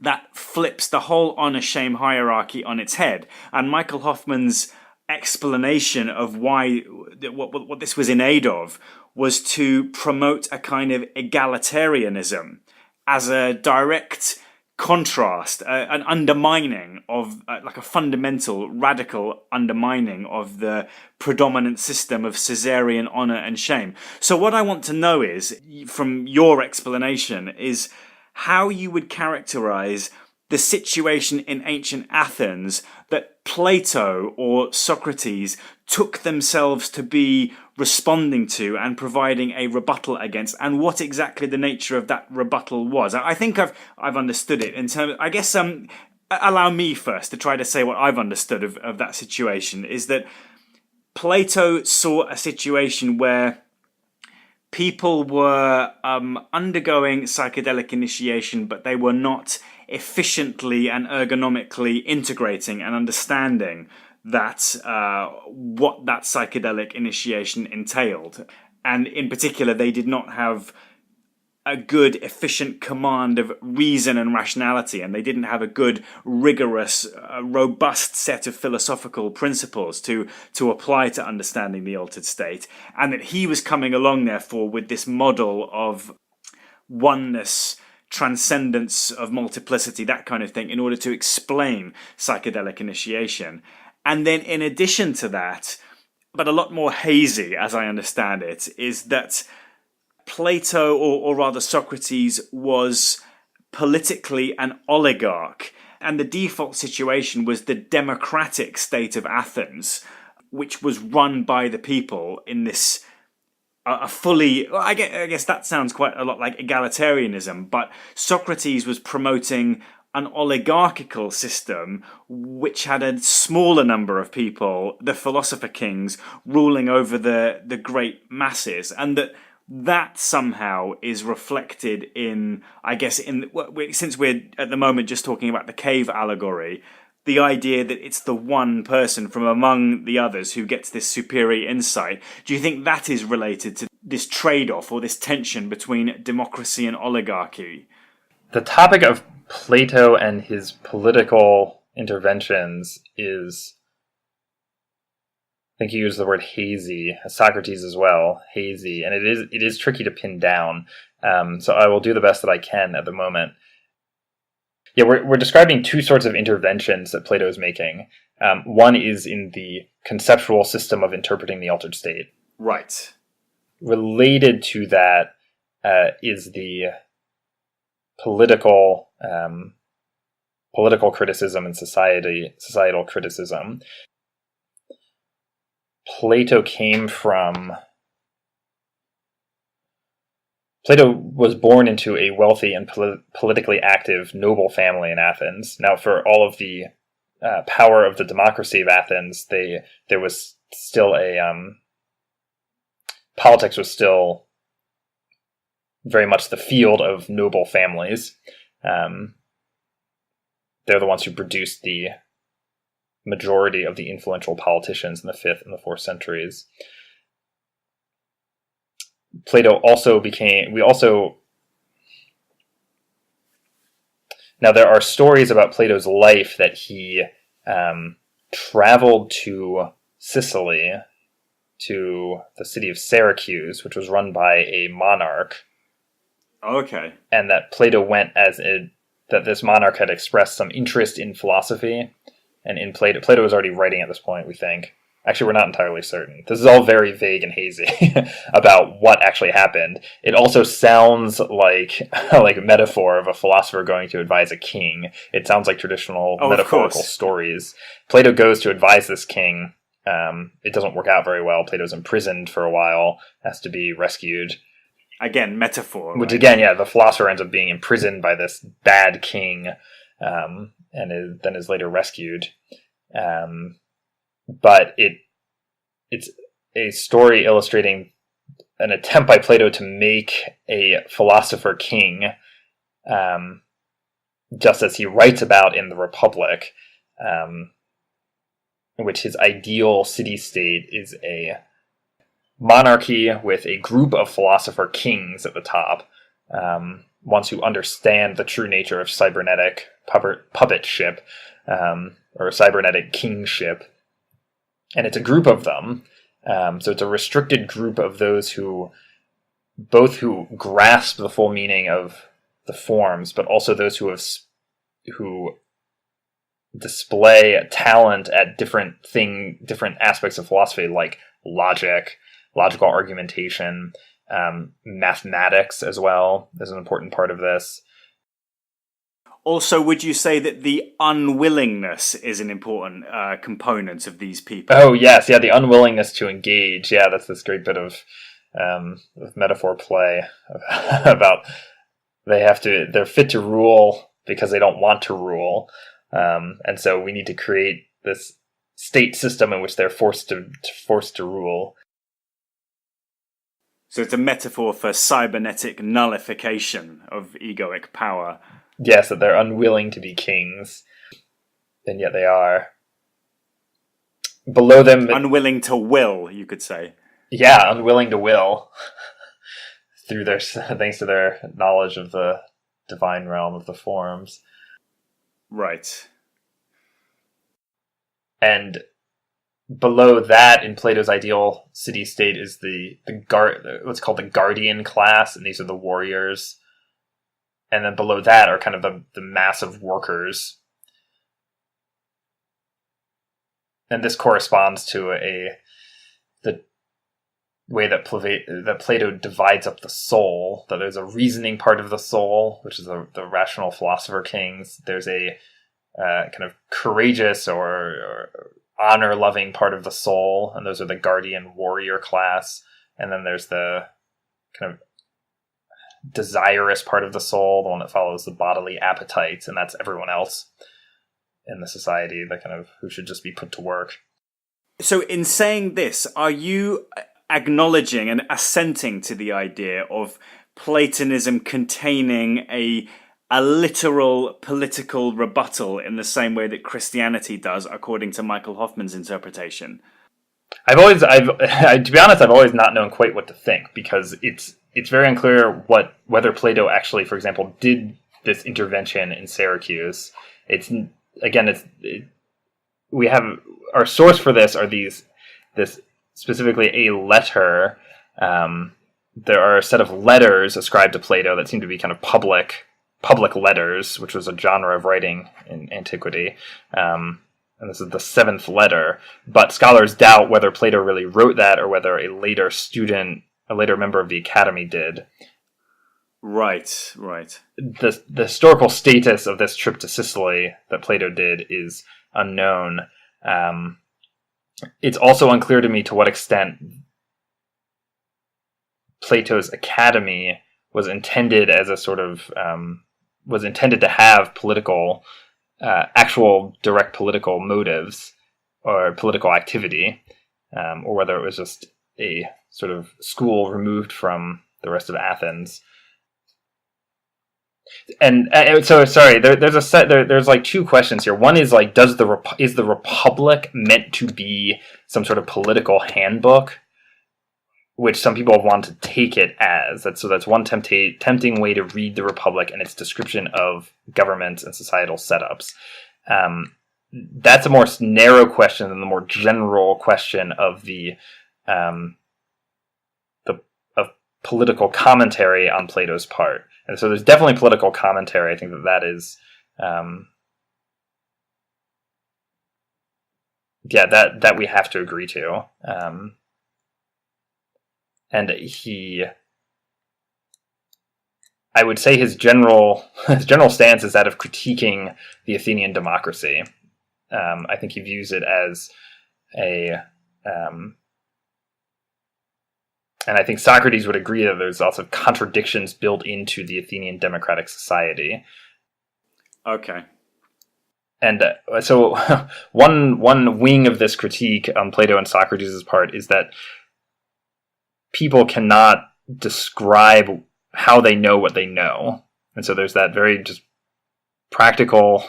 that flips the whole honor-shame hierarchy on its head. And Michael Hoffman's explanation of why what this was in aid of was to promote a kind of egalitarianism as a direct contrast, an undermining of, like a fundamental, radical undermining of the predominant system of Caesarean honor and shame. So what I want to know is, from your explanation, is how you would characterize the situation in ancient Athens that Plato or Socrates took themselves to be responding to and providing a rebuttal against, and what exactly the nature of that rebuttal was. I think I've understood it in terms. I guess allow me first to try to say what I've understood of that situation is that Plato saw a situation where people were undergoing psychedelic initiation, but they were not efficiently and ergonomically integrating and understanding that what that psychedelic initiation entailed. And in particular, they did not have a good, efficient command of reason and rationality, and they didn't have a good, rigorous, robust set of philosophical principles to apply to understanding the altered state. And that he was coming along, therefore, with this model of oneness, transcendence of multiplicity, that kind of thing, in order to explain psychedelic initiation. And then in addition to that, but a lot more hazy, as I understand it, is that Plato, or rather Socrates, was politically an oligarch, and the default situation was the democratic state of Athens, which was run by the people in this I guess that sounds quite a lot like egalitarianism, but Socrates was promoting an oligarchical system which had a smaller number of people, the philosopher kings, ruling over the great masses, and that somehow is reflected in, I guess, since we're at the moment just talking about the cave allegory, the idea that it's the one person from among the others who gets this superior insight. Do you think that is related to this trade-off or this tension between democracy and oligarchy? The topic of Plato and his political interventions is, I think you used the word hazy, Socrates as well, hazy, and it is tricky to pin down. So I will do the best that I can at the moment. Yeah, we're describing two sorts of interventions that Plato is making. One is in the conceptual system of interpreting the altered state. Right. Related to that is the political criticism and societal criticism. Plato was born into a wealthy and politically active noble family in Athens. Now, for all of the power of the democracy of Athens, there was still politics was still very much the field of noble families. They're the ones who produced the majority of the influential politicians in the 5th and the 4th centuries. Plato also now there are stories about Plato's life that he traveled to Sicily, to the city of Syracuse, which was run by a monarch. Okay. And that Plato went that this monarch had expressed some interest in philosophy, and in Plato was already writing at this point, we think. Actually, we're not entirely certain. This is all very vague and hazy about what actually happened. It also sounds like like a metaphor of a philosopher going to advise a king. It sounds like traditional metaphorical stories. Plato goes to advise this king. It doesn't work out very well. Plato's imprisoned for a while, has to be rescued. Again, metaphor. Which again, the philosopher ends up being imprisoned by this bad king, and then is later rescued. But it's a story illustrating an attempt by Plato to make a philosopher king, just as he writes about in the Republic, in which his ideal city-state is a monarchy with a group of philosopher kings at the top, ones who understand the true nature of cybernetic puppetship, or cybernetic kingship. And it's a group of them, so it's a restricted group of those who grasp the full meaning of the forms, but also those who display talent at different aspects of philosophy, like logical argumentation, mathematics as well is an important part of this. Also, would you say that the unwillingness is an important component of these people? Oh, yes. Yeah, the unwillingness to engage. Yeah, that's this great bit of metaphor play about they're fit to rule because they don't want to rule. And so we need to create this state system in which they're forced to rule. So it's a metaphor for cybernetic nullification of egoic power. Yes, that they're unwilling to be kings, and yet they are. Below them... Unwilling to will, you could say. Yeah, unwilling to will. Thanks to their knowledge of the divine realm of the forms. Right. And below that, in Plato's ideal city-state, is what's called the guardian class, and these are the warriors. And then below that are kind of the mass of workers. And this corresponds to the way that Plato divides up the soul, that there's a reasoning part of the soul, which is the rational philosopher kings. There's a kind of courageous or honor-loving part of the soul, and those are the guardian warrior class. And then there's the kind of desirous part of the soul, the one that follows the bodily appetites, and that's everyone else in the society, the kind of who should just be put to work. So in saying this, are you acknowledging and assenting to the idea of Platonism containing a literal political rebuttal in the same way that Christianity does, according to Michael Hoffman's interpretation? To be honest, I've always not known quite what to think, because it's very unclear whether Plato actually, for example, did this intervention in Syracuse. We have our source for this are this specifically a letter. There are a set of letters ascribed to Plato that seem to be kind of public letters, which was a genre of writing in antiquity. And this is the 7th letter. But scholars doubt whether Plato really wrote that or whether a later member of the academy did. Right. The historical status of this trip to Sicily that Plato did is unknown. It's also unclear to me to what extent Plato's academy was intended as a sort of was intended to have political, actual direct political motives or political activity, or whether it was just a sort of school removed from the rest of Athens. And so, sorry, there's like two questions here. One is like, is the Republic meant to be some sort of political handbook, which some people have wanted to take it as. That's one tempting way to read the Republic and its description of governments and societal setups. That's a more narrow question than the more general question of the political commentary on Plato's part. And so there's definitely political commentary. I think that is that we have to agree to. And I would say his general stance is that of critiquing the Athenian democracy. I think he views it as and I think Socrates would agree that there's lots of contradictions built into the Athenian democratic society. Okay. And so one wing of this critique on Plato and Socrates' part is that people cannot describe how they know what they know. And so there's that very just practical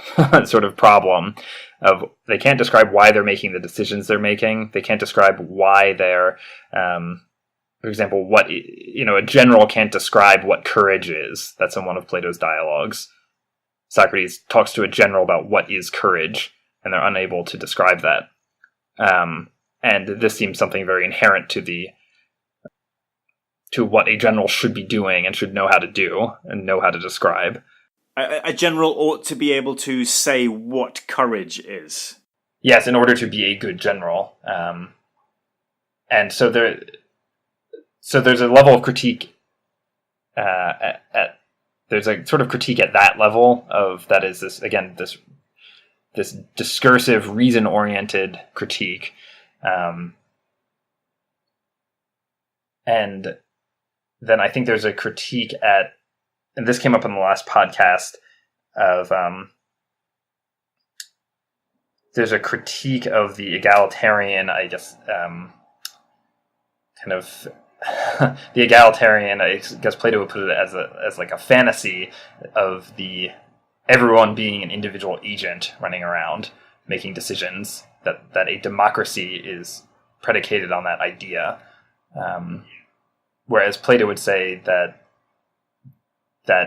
sort of problem of they can't describe why they're making the decisions they're making. They can't describe why they're, for example, a general can't describe what courage is. That's in one of Plato's dialogues. Socrates talks to a general about what is courage, and they're unable to describe that. And this seems something very inherent to what a general should be doing and should know how to do and know how to describe. A general ought to be able to say what courage is. Yes, in order to be a good general. And so there's a level of critique there's a sort of critique at that level of that is this discursive, reason-oriented critique. And then I think there's a critique and this came up in the last podcast of, there's a critique of the egalitarian, I guess, kind of, the egalitarian, I guess Plato would put it as like a fantasy of everyone being an individual agent running around making decisions, that a democracy is predicated on that idea. Whereas Plato would say that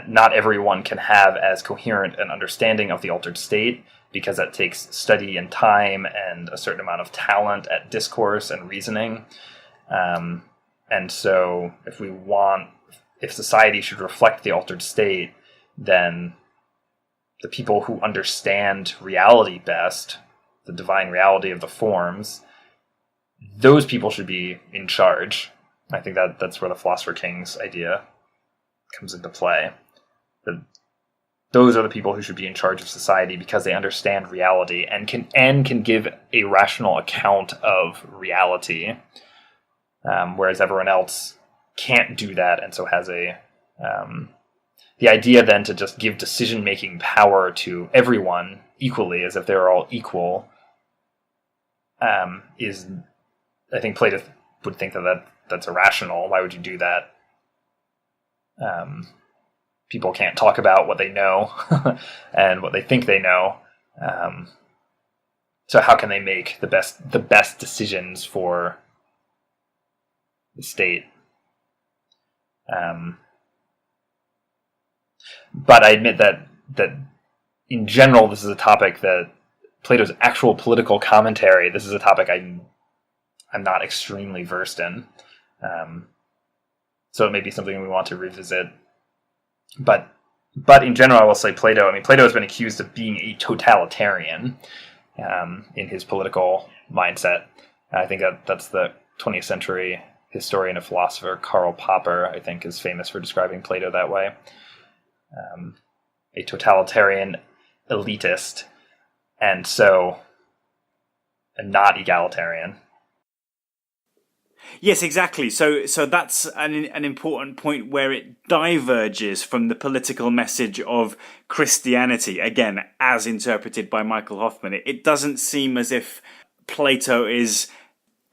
not everyone can have as coherent an understanding of the altered state, because that takes study and time and a certain amount of talent at discourse and reasoning. And so if society should reflect the altered state, then the people who understand reality best, the divine reality of the forms, those people should be in charge. I think that's where the Philosopher King's idea comes into play. Those are the people who should be in charge of society because they understand reality and can give a rational account of reality, whereas everyone else can't do that, and so has the idea then to just give decision-making power to everyone equally, as if they're all equal, is, I think Plato would think that's irrational. Why would you do that? People can't talk about what they know and what they think they know. So how can they make the best decisions for the state? But I admit that in general, this is a topic that Plato's actual political commentary, this is a topic I'm not extremely versed in. So it may be something we want to revisit. But in general, I will say Plato has been accused of being a totalitarian in his political mindset. I think that's the 20th century historian and philosopher Karl Popper, I think, is famous for describing Plato that way. A totalitarian elitist, and not egalitarian. Yes, exactly. So that's an important point where it diverges from the political message of Christianity, again, as interpreted by Michael Hoffman. It doesn't seem as if Plato is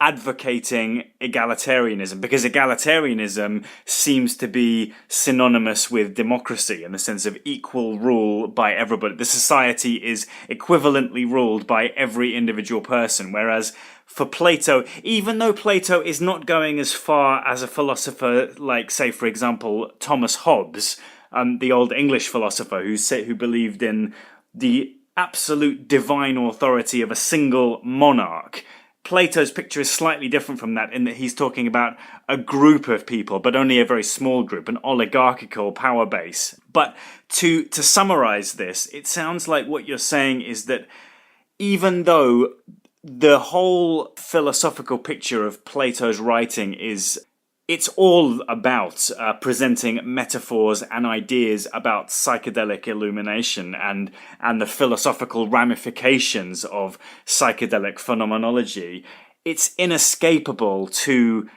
advocating egalitarianism, because egalitarianism seems to be synonymous with democracy in the sense of equal rule by everybody. The society is equivalently ruled by every individual person, whereas for Plato, even though Plato is not going as far as a philosopher like, say, for example, Thomas Hobbes, the old English philosopher who believed in the absolute divine authority of a single monarch, Plato's picture is slightly different from that in that he's talking about a group of people, but only a very small group, an oligarchical power base. But to summarize this, it sounds like what you're saying is that even though The whole philosophical picture of Plato's writing it's all about presenting metaphors and ideas about psychedelic illumination and the philosophical ramifications of psychedelic phenomenology. It's inescapable to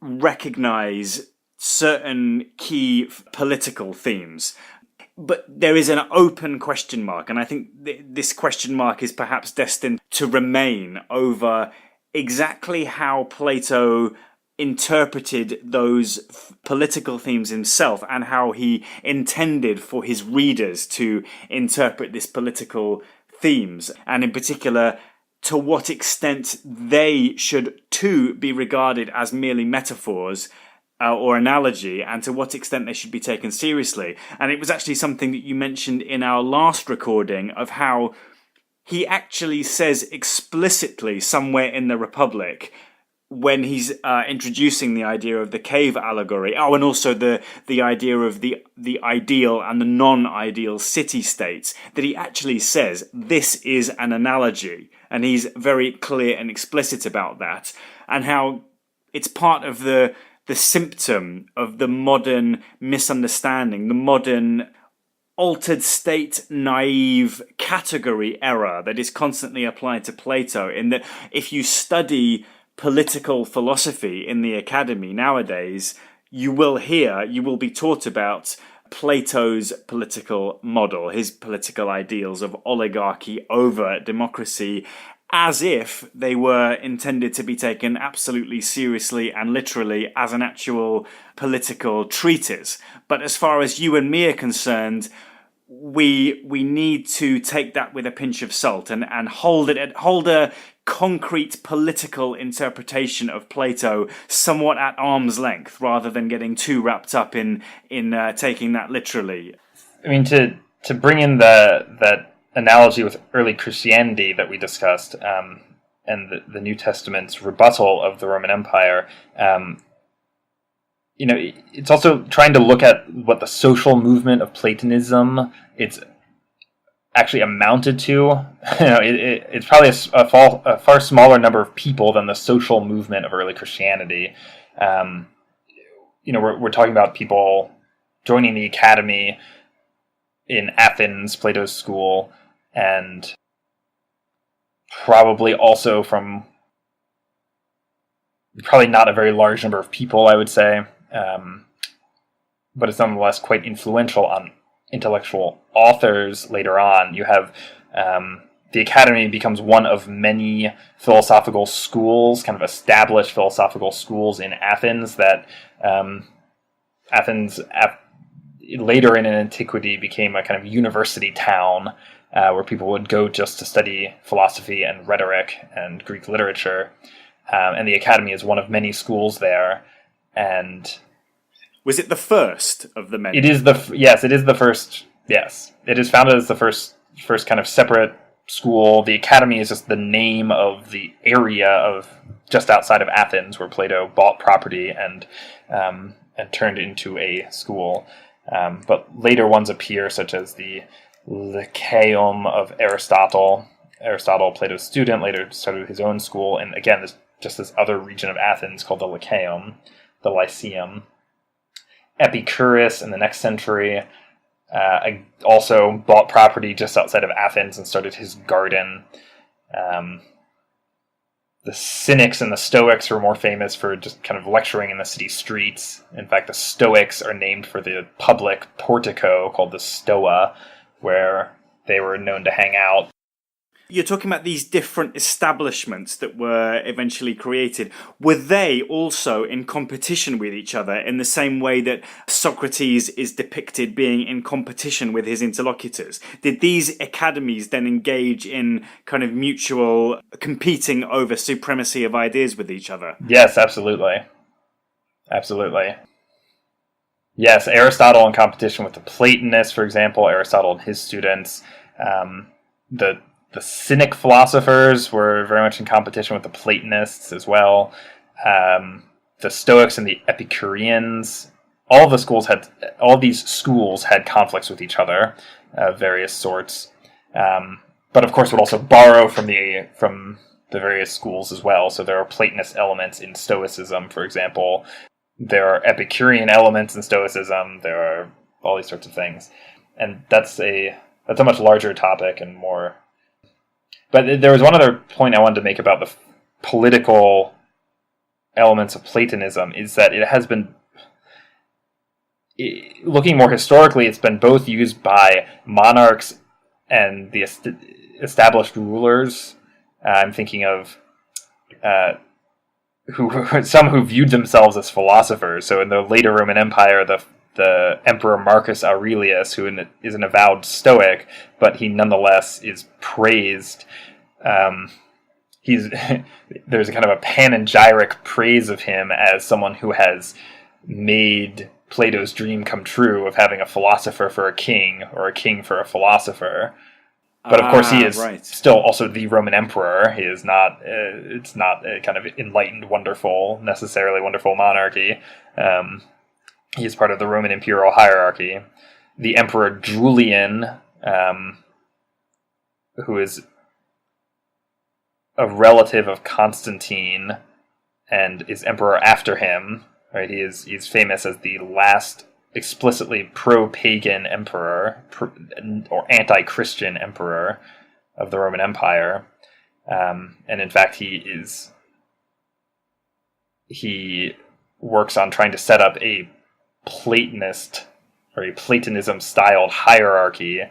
recognize certain key political themes. But there is an open question mark, and I think this question mark is perhaps destined to remain over exactly how Plato interpreted those political themes himself and how he intended for his readers to interpret these political themes, and in particular to what extent they should too be regarded as merely metaphors or analogy, and to what extent they should be taken seriously. And it was actually something that you mentioned in our last recording of how he actually says explicitly somewhere in the Republic, when he's introducing the idea of the cave allegory, and also the idea of the ideal and the non-ideal city-states, that he actually says this is an analogy, and he's very clear and explicit about that, and how it's part of the symptom of the modern misunderstanding, the modern altered state naive category error that is constantly applied to Plato, in that if you study political philosophy in the academy nowadays, you will be taught about Plato's political model, his political ideals of oligarchy over democracy, as if they were intended to be taken absolutely seriously and literally as an actual political treatise. But as far as you and me are concerned, we need to take that with a pinch of salt and hold a concrete political interpretation of Plato somewhat at arm's length, rather than getting too wrapped up in taking that literally. I mean, to bring in that analogy with early Christianity that we discussed, and the New Testament's rebuttal of the Roman Empire, it's also trying to look at what the social movement of Platonism it's actually amounted to. It's probably a far smaller number of people than the social movement of early Christianity. We're talking about people joining the academy in Athens, Plato's school, and probably also from probably not a very large number of people, I would say, but it's nonetheless quite influential on intellectual authors later on. You have the academy becomes one of many philosophical schools, kind of established philosophical schools in Athens, that Athens later in antiquity became a kind of university town where people would go just to study philosophy and rhetoric and Greek literature. And the academy is one of many schools there. And was it the first of the many? It is the first. Yes, it is founded as the first kind of separate school. The academy is just the name of the area of just outside of Athens where Plato bought property and turned into a school. But later ones appear, such as the Lyceum of Aristotle. Aristotle, Plato's student, later started his own school, and again, there's just this other region of Athens called the Lyceum, the Lyceum. Epicurus in the next century also bought property just outside of Athens and started his garden. The Cynics and the Stoics were more famous for just kind of lecturing in the city streets. In fact, the Stoics are named for the public portico called the Stoa, where they were known to hang out. You're talking about these different establishments that were eventually created. Were they also in competition with each other in the same way that Socrates is depicted being in competition with his interlocutors? Did these academies then engage in kind of mutual competing over supremacy of ideas with each other? Yes, absolutely. Absolutely. Yes, Aristotle in competition with the Platonists, for example, Aristotle and his students. The Cynic philosophers were very much in competition with the Platonists as well. The Stoics and the Epicureans. All these schools had conflicts with each other, of various sorts. But of course, would also borrow from the various schools as well. So there are Platonist elements in Stoicism, for example. There are Epicurean elements in Stoicism. There are all these sorts of things. And that's a much larger topic and more... But there was one other point I wanted to make about the political elements of Platonism, is that it has been... Looking more historically, it's been both used by monarchs and the established rulers. I'm thinking of some who viewed themselves as philosophers. So in the later Roman Empire, the Emperor Marcus Aurelius, who is an avowed Stoic, but he nonetheless is praised. There's a kind of a panegyric praise of him as someone who has made Plato's dream come true of having a philosopher for a king, or a king for a philosopher. But of course, he is still also the Roman emperor. He is not. It's not a kind of enlightened, necessarily wonderful monarchy. He is part of the Roman imperial hierarchy. The Emperor Julian, who is a relative of Constantine and is emperor after him, right? He's famous as the last explicitly pro-pagan emperor, or anti-Christian emperor of the Roman Empire. And in fact, he works on trying to set up a Platonist or a Platonism-styled hierarchy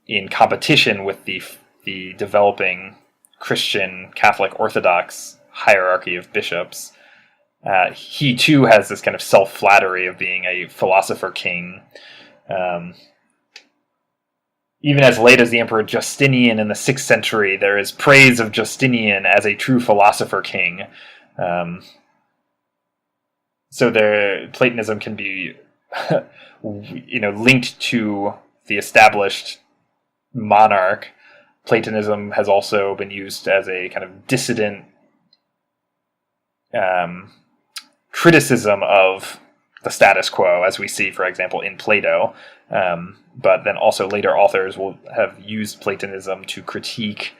in competition with the developing Christian Catholic Orthodox hierarchy of bishops. He too has this kind of self-flattery of being a philosopher king. Even as late as the Emperor Justinian in the 6th century, there is praise of Justinian as a true philosopher king. So Platonism can be, linked to the established monarch. Platonism has also been used as a kind of dissident criticism of the status quo, as we see, for example, in Plato. But then also later authors will have used Platonism to critique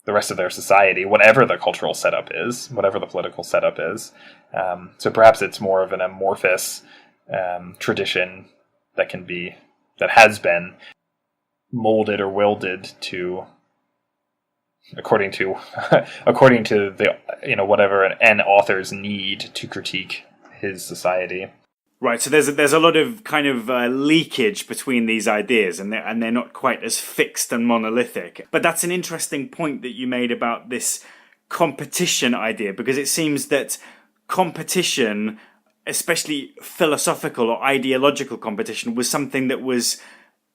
the rest of their society, whatever the cultural setup is, whatever the political setup is. So perhaps it's more of an amorphous tradition that has been molded or welded to, according to the whatever an author's need to critique his society. Right, so there's a lot of kind of leakage between these ideas, and they're not quite as fixed and monolithic. But that's an interesting point that you made about this competition idea, because it seems that competition, especially philosophical or ideological competition, was something that was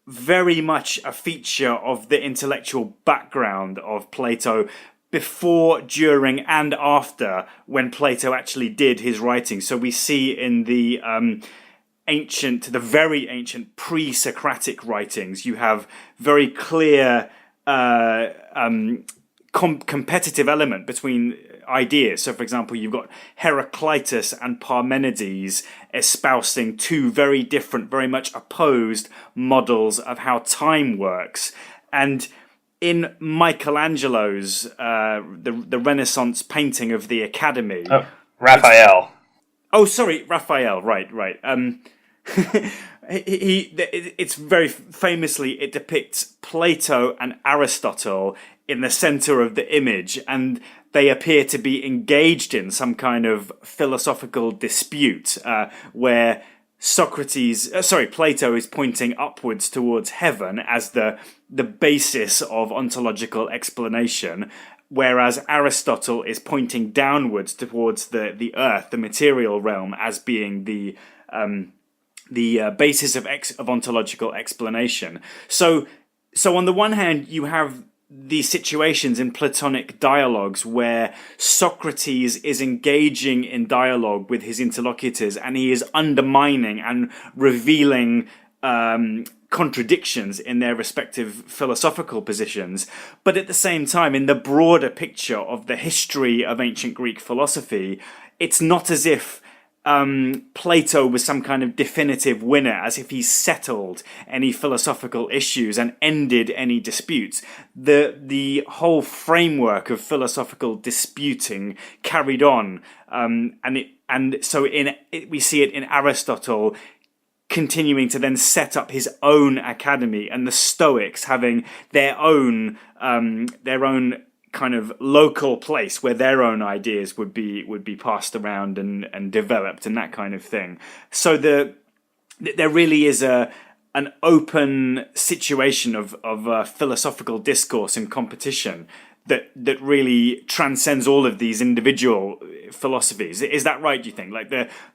very much a feature of the intellectual background of Plato before, during, and after when Plato actually did his writing. So we see in the very ancient pre-Socratic writings, you have very clear competitive element between ideas. So, for example, you've got Heraclitus and Parmenides espousing two very different, very much opposed models of how time works. And in Michelangelo's the Renaissance painting of the Academy, Raphael. Raphael. Right. It's very famously, it depicts Plato and Aristotle in the center of the image, and they appear to be engaged in some kind of philosophical dispute where Plato is pointing upwards towards heaven as the basis of ontological explanation, whereas Aristotle is pointing downwards towards the earth, the material realm, as being the basis of ontological explanation. So on the one hand, you have these situations in Platonic dialogues where Socrates is engaging in dialogue with his interlocutors, and he is undermining and revealing contradictions in their respective philosophical positions. But at the same time, in the broader picture of the history of ancient Greek philosophy, it's not as if Plato was some kind of definitive winner, as if he settled any philosophical issues and ended any disputes. The whole framework of philosophical disputing carried on, we see it in Aristotle continuing to then set up his own academy, and the Stoics having their own kind of local place where their own ideas would be passed around and developed and that kind of thing. So there really is an open situation of philosophical discourse and competition that really transcends all of these individual philosophies. Is that right, do you think? Like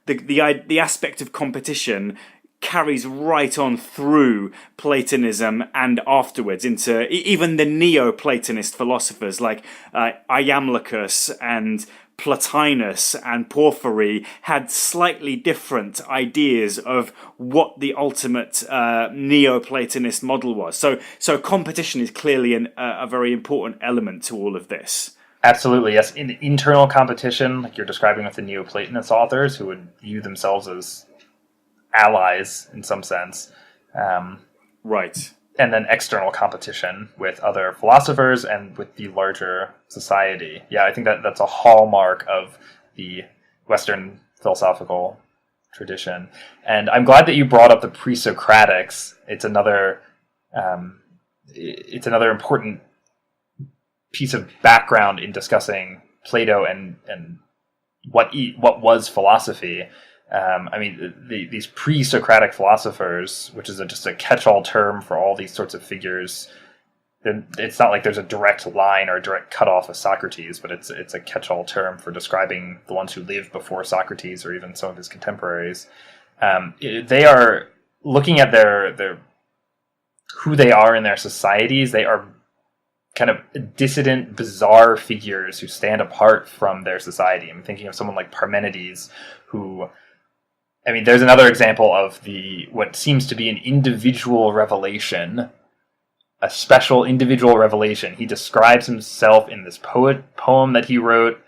the aspect of competition carries right on through Platonism and afterwards into even the Neoplatonist philosophers like Iamblichus and Plotinus and Porphyry had slightly different ideas of what the ultimate Neoplatonist model was. So competition is clearly a very important element to all of this. Absolutely, yes. In internal competition, like you're describing with the Neoplatonist authors, who would view themselves as allies in some sense. Right. And then external competition with other philosophers and with the larger society. Yeah, I think that's a hallmark of the Western philosophical tradition. And I'm glad that you brought up the pre-Socratics. It's another important piece of background in discussing Plato and what was philosophy. These pre-Socratic philosophers, which is just a catch-all term for all these sorts of figures. It's not like there's a direct line or a direct cutoff of Socrates, but it's a catch-all term for describing the ones who lived before Socrates or even some of his contemporaries. They are looking at their who they are in their societies. They are kind of dissident, bizarre figures who stand apart from their society. I'm thinking of someone like Parmenides, who... there's another example of what seems to be an individual revelation, a special individual revelation. He describes himself in this poem that he wrote,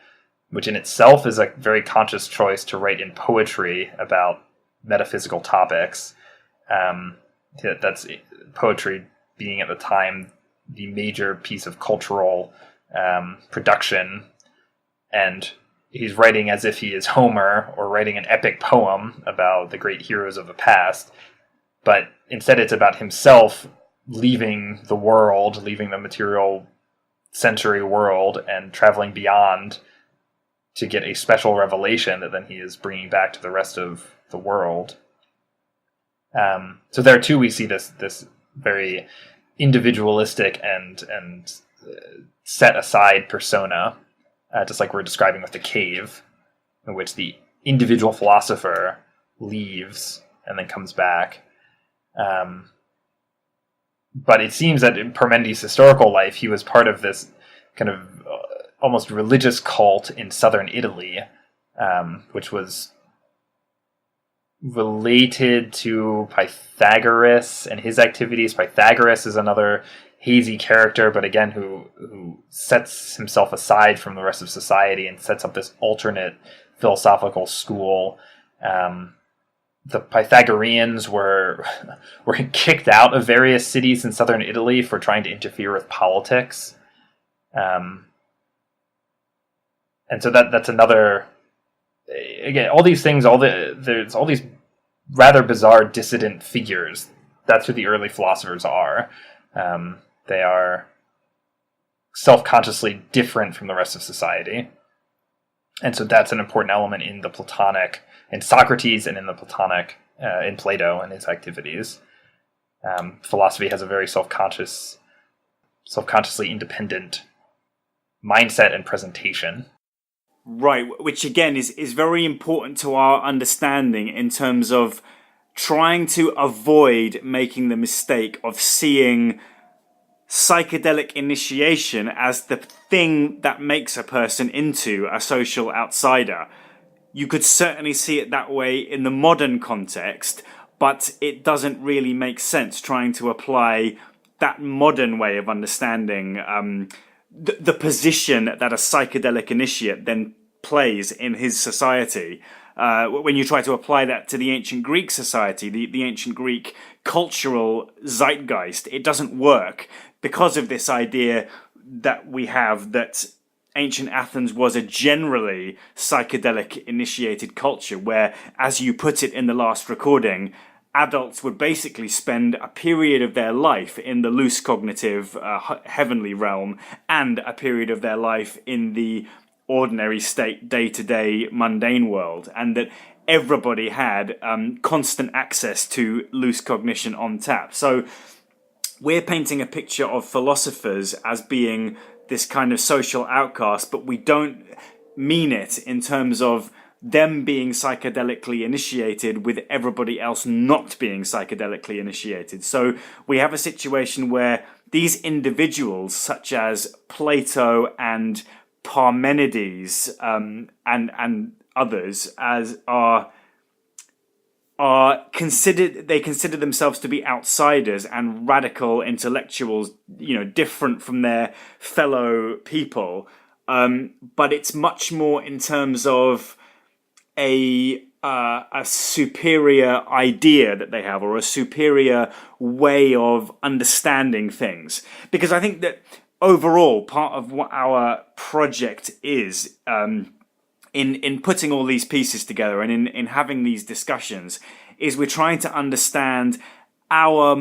which in itself is a very conscious choice to write in poetry about metaphysical topics. That's poetry being at the time the major piece of cultural production, and he's writing as if he is Homer or writing an epic poem about the great heroes of the past. But instead it's about himself leaving the world, leaving the material sensory world and traveling beyond to get a special revelation that then he is bringing back to the rest of the world. So there too we see this very individualistic and set aside persona. Just like we're describing with the cave, in which the individual philosopher leaves and then comes back. But it seems that in Parmenides' historical life, he was part of this kind of almost religious cult in southern Italy, which was related to Pythagoras and his activities. Pythagoras is another hazy character, but again, who sets himself aside from the rest of society and sets up this alternate philosophical school. The Pythagoreans were kicked out of various cities in southern Italy for trying to interfere with politics. And so that's another... Again, all these things, there's all these rather bizarre dissident figures. That's who the early philosophers are. They are self-consciously different from the rest of society. And so that's an important element in the Platonic, in Socrates and in the Platonic, in Plato and his activities. Philosophy has a very self-consciously independent mindset and presentation. Right, which again is very important to our understanding in terms of trying to avoid making the mistake of seeing psychedelic initiation as the thing that makes a person into a social outsider. You could certainly see it that way in the modern context, but it doesn't really make sense trying to apply that modern way of understanding the position that a psychedelic initiate then plays in his society. when you try to apply that to the ancient Greek society, the ancient Greek cultural zeitgeist, it doesn't work because of this idea that we have that ancient Athens was a generally psychedelic initiated culture where, as you put it in the last recording, adults would basically spend a period of their life in the loose cognitive heavenly realm and a period of their life in the ordinary state, day-to-day mundane world, and that everybody had constant access to loose cognition on tap. So we're painting a picture of philosophers as being this kind of social outcast, but we don't mean it in terms of them being psychedelically initiated with everybody else not being psychedelically initiated. So we have a situation where these individuals, such as Plato and Parmenides and others, as are considered, they consider themselves to be outsiders and radical intellectuals, different from their fellow people. But it's much more in terms of a superior idea that they have, or a superior way of understanding things. Because I think that overall, part of what our project is, in putting all these pieces together and in having these discussions, is we're trying to understand our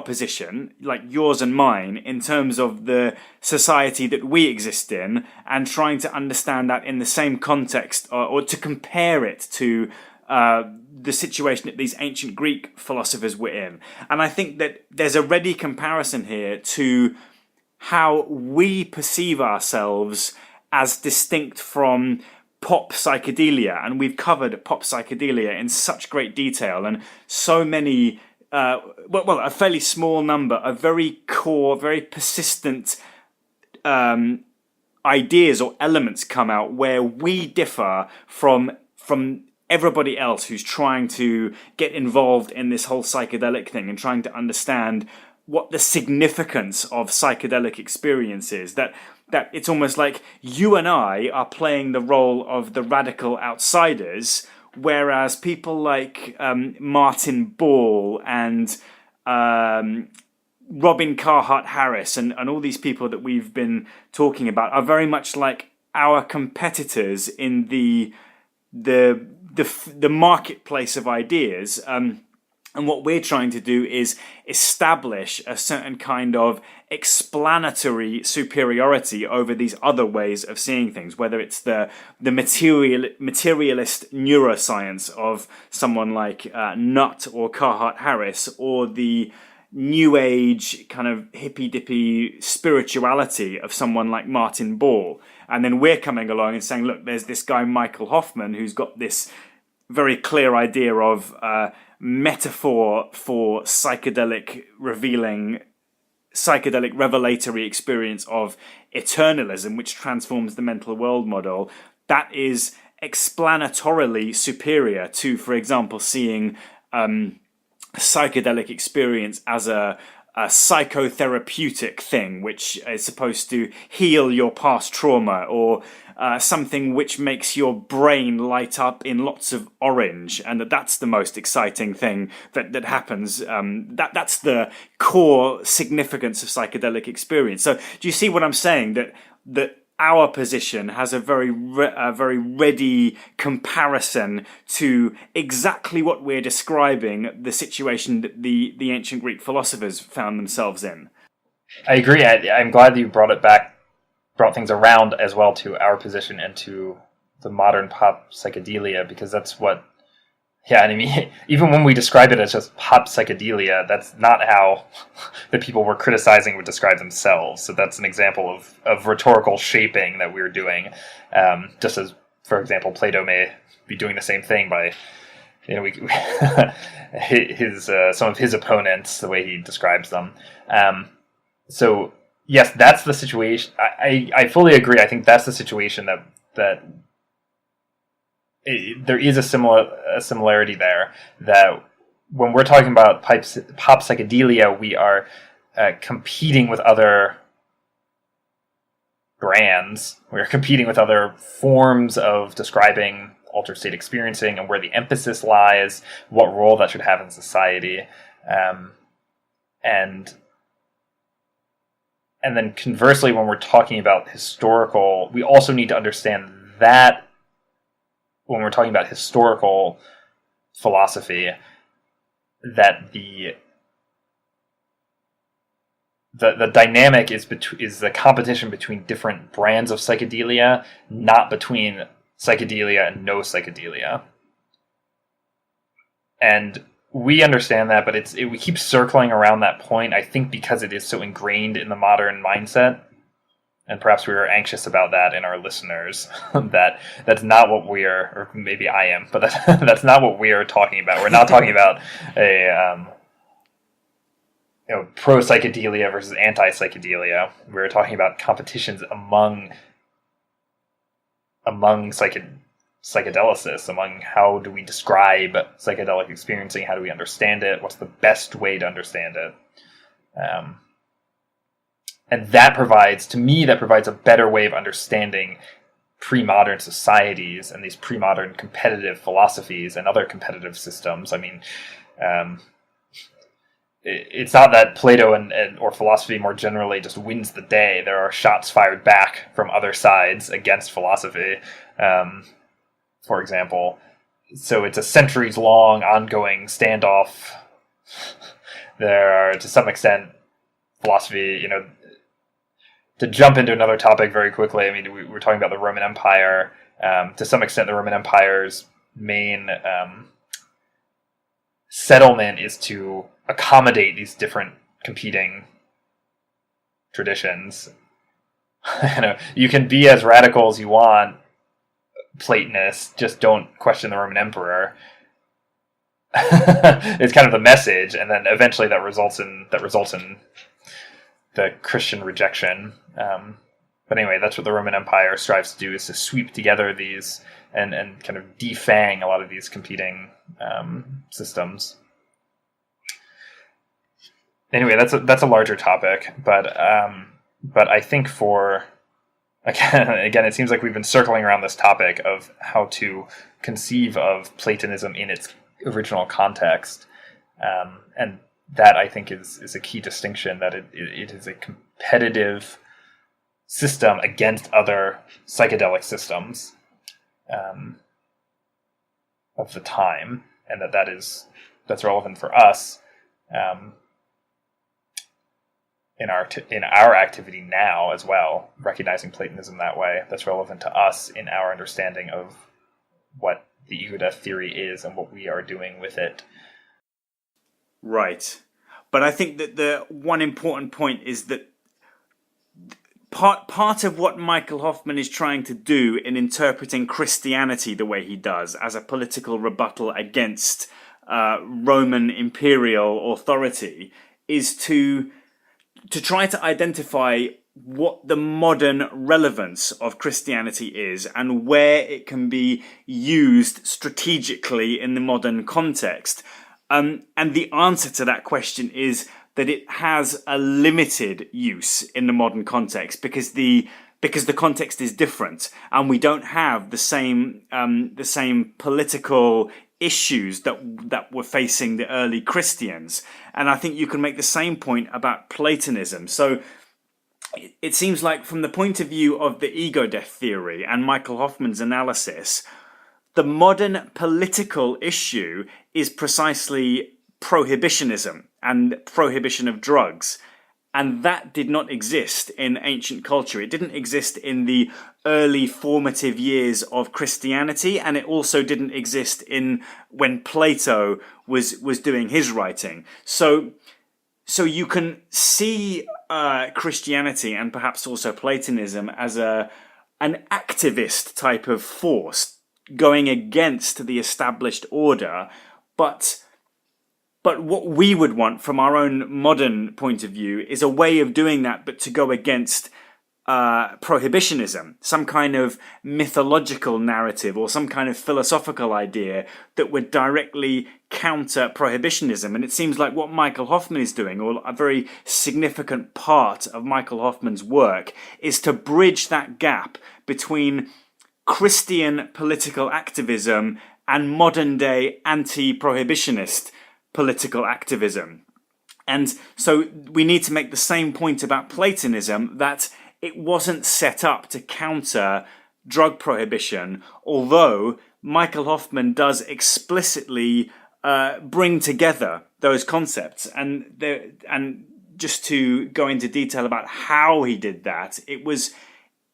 position, like yours and mine, in terms of the society that we exist in, and trying to understand that in the same context, or to compare it to the situation that these ancient Greek philosophers were in. And I think that there's a ready comparison here to how we perceive ourselves as distinct from pop psychedelia. And we've covered pop psychedelia in such great detail, and so many, a fairly small number of very core, very persistent ideas or elements come out where we differ from everybody else who's trying to get involved in this whole psychedelic thing and trying to understand what the significance of psychedelic experience is. That it's almost like you and I are playing the role of the radical outsiders, whereas people like Martin Ball and Robin Carhart Harris and all these people that we've been talking about are very much like our competitors in the marketplace of ideas. And what we're trying to do is establish a certain kind of explanatory superiority over these other ways of seeing things, whether it's the materialist neuroscience of someone like Nutt or Carhart Harris, or the new age kind of hippy-dippy spirituality of someone like Martin Ball. And then we're coming along and saying, look, there's this guy Michael Hoffman who's got this very clear idea of metaphor for psychedelic revelatory experience of eternalism, which transforms the mental world model. That is explanatorily superior to, for example, seeing psychedelic experience as a psychotherapeutic thing, which is supposed to heal your past trauma, or something which makes your brain light up in lots of orange, and that's the most exciting thing that happens. That's the core significance of psychedelic experience. So do you see what I'm saying? That our position has a very ready comparison to exactly what we're describing, the situation that the ancient Greek philosophers found themselves in. I agree. I'm glad that you brought things around as well to our position and to the modern pop psychedelia, because that's what, I mean, even when we describe it as just pop psychedelia, that's not how the people we're criticizing would describe themselves. So that's an example of rhetorical shaping that we're doing. Just as, for example, Plato may be doing the same thing by, some of his opponents, the way he describes them. So yes, that's the situation. I fully agree. I think that's the situation that there is a similarity there, that when we're talking about pop psychedelia, we are competing with other brands. We're competing with other forms of describing altered state experiencing and where the emphasis lies, what role that should have in society. And then conversely, when we're talking about historical, we also need to understand that when we're talking about historical philosophy, that the dynamic is the competition between different brands of psychedelia, not between psychedelia and no psychedelia. And we understand that, but we keep circling around that point, I think because it is so ingrained in the modern mindset. And perhaps we are anxious about that in our listeners, that's not what we are, or maybe I am, but that's not what we are talking about. We're not talking about a pro psychedelia versus anti psychedelia. We're talking about competitions among psychedelicists, among how do we describe psychedelic experiencing, how do we understand it, what's the best way to understand it. And that provides a better way of understanding pre-modern societies and these pre-modern competitive philosophies and other competitive systems. I mean, it's not that Plato or philosophy more generally just wins the day. There are shots fired back from other sides against philosophy, for example. So it's a centuries-long ongoing standoff. There are, to some extent, philosophy, to jump into another topic very quickly, I mean, we're talking about the Roman Empire. To some extent, the Roman Empire's main settlement is to accommodate these different competing traditions. You can be as radical as you want, Platonist, just don't question the Roman emperor. It's kind of the message, and then eventually that results in the Christian rejection. But anyway, that's what the Roman Empire strives to do, is to sweep together these and kind of defang a lot of these competing systems. Anyway, that's a larger topic, but I think again, it seems like we've been circling around this topic of how to conceive of Platonism in its original context, and that I think is a key distinction, that it is a competitive system against other psychedelic systems of the time, and that's relevant for us in our activity now as well, recognizing Platonism that way. That's relevant to us in our understanding of what the ego death theory is and what we are doing with it. Right. But I think that the one important point is that part of what Michael Hoffman is trying to do in interpreting Christianity the way he does, as a political rebuttal against Roman imperial authority, is to try to identify what the modern relevance of Christianity is and where it can be used strategically in the modern context. And the answer to that question is that it has a limited use in the modern context because the context is different, and we don't have the same political issues that were facing the early Christians. And I think you can make the same point about Platonism. So it seems like, from the point of view of the ego death theory and Michael Hoffman's analysis, the modern political issue is precisely prohibitionism and prohibition of drugs. And that did not exist in ancient culture. It didn't exist in the early formative years of Christianity, and it also didn't exist when Plato was doing his writing. So you can see Christianity and perhaps also Platonism as an activist type of force going against the established order, but what we would want from our own modern point of view is a way of doing that, but to go against prohibitionism, some kind of mythological narrative or some kind of philosophical idea that would directly counter prohibitionism. And it seems like what Michael Hoffman is doing, or a very significant part of Michael Hoffman's work, is to bridge that gap between Christian political activism and modern day anti-prohibitionist political activism. And so we need to make the same point about Platonism, that it wasn't set up to counter drug prohibition, although Michael Hoffman does explicitly bring together those concepts. And just to go into detail about how he did that, it was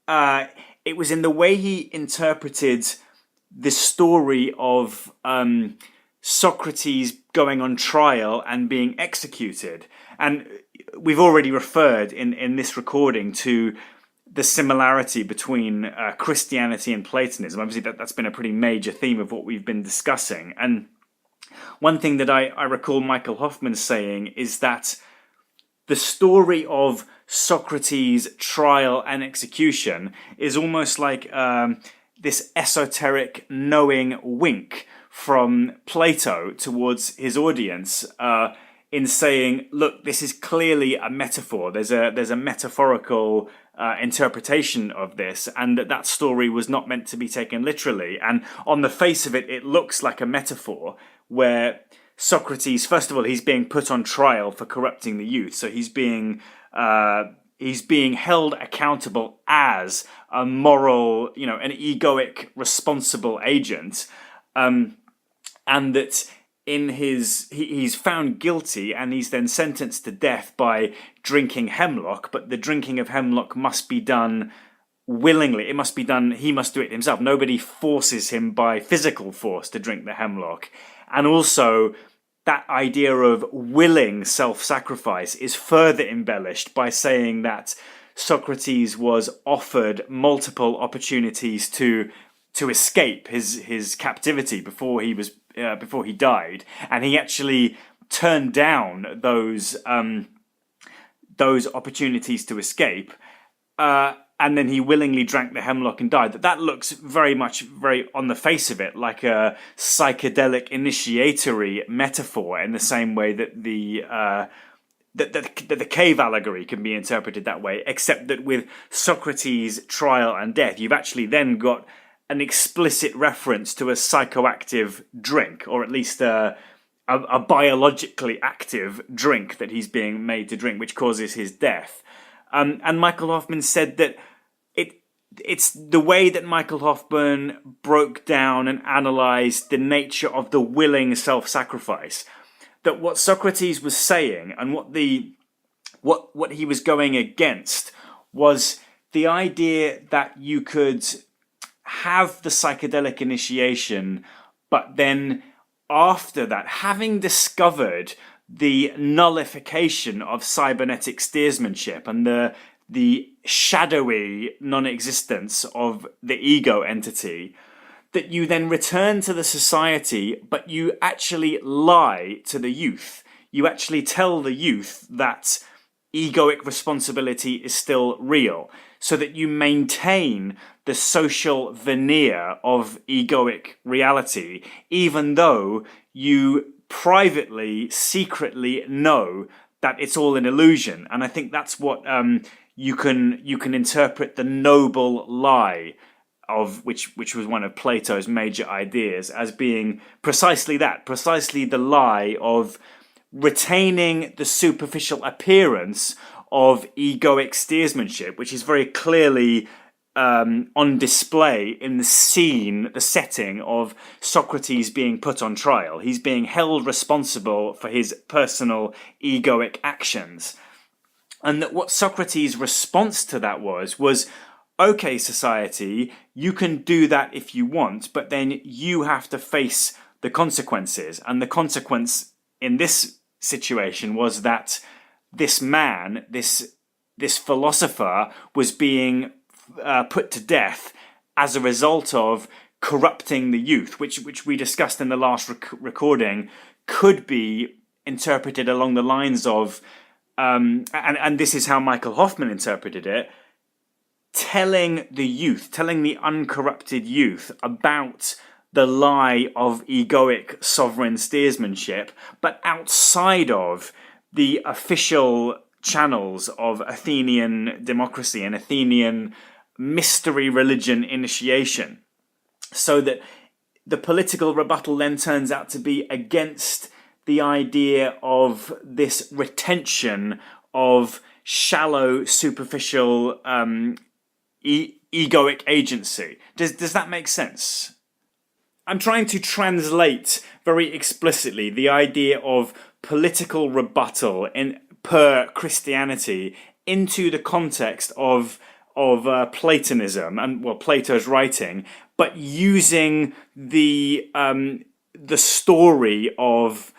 in the way he interpreted the story of Socrates going on trial and being executed. And we've already referred in this recording to the similarity between Christianity and Platonism. Obviously, that's been a pretty major theme of what we've been discussing. And one thing that I recall Michael Hoffman saying is that the story of Socrates' trial and execution is almost like this esoteric knowing wink from Plato towards his audience in saying, look, this is clearly a metaphor. There's a metaphorical interpretation of this, and that story was not meant to be taken literally. And on the face of it, it looks like a metaphor where Socrates, first of all, he's being put on trial for corrupting the youth. So he's being held accountable as a moral, an egoic, responsible agent, and that he's found guilty and he's then sentenced to death by drinking hemlock. But the drinking of hemlock must be done willingly. It must be done. He must do it himself. Nobody forces him by physical force to drink the hemlock. And also, that idea of willing self-sacrifice is further embellished by saying that Socrates was offered multiple opportunities to escape his captivity before he died, and he actually turned down those opportunities to escape. And then he willingly drank the hemlock and died. That looks very on the face of it like a psychedelic initiatory metaphor, in the same way that the cave allegory can be interpreted that way, except that with Socrates' trial and death, you've actually then got an explicit reference to a psychoactive drink, or at least a biologically active drink that he's being made to drink, which causes his death. And Michael Hoffman said that it's the way that Michael Hoffman broke down and analysed the nature of the willing self-sacrifice, that what Socrates was saying and what he was going against was the idea that you could have the psychedelic initiation, but then after that, having discovered the nullification of cybernetic steersmanship and the shadowy non-existence of the ego entity, that you then return to the society, but you actually lie to the youth. You actually tell the youth that egoic responsibility is still real, so that you maintain the social veneer of egoic reality, even though you privately, secretly know that it's all an illusion. And I think that's what you can interpret the noble lie of which was one of Plato's major ideas as being precisely that, precisely the lie of retaining the superficial appearance of egoic steersmanship, which is very clearly on display in the setting of Socrates being put on trial. He's being held responsible for his personal egoic actions. And that what Socrates' response to that was, okay, society, you can do that if you want, but then you have to face the consequences. And the consequence in this situation was that this man, this philosopher, was being put to death as a result of corrupting the youth, which we discussed in the last recording, could be interpreted along the lines of, and this is how Michael Hoffman interpreted it, telling the uncorrupted youth about the lie of egoic sovereign steersmanship, but outside of the official channels of Athenian democracy and Athenian mystery religion initiation. So that the political rebuttal then turns out to be against the idea of this retention of shallow, superficial, egoic agency. Does that make sense? I'm trying to translate very explicitly the idea of political rebuttal per Christianity into the context of Platonism and Plato's writing, but using the story of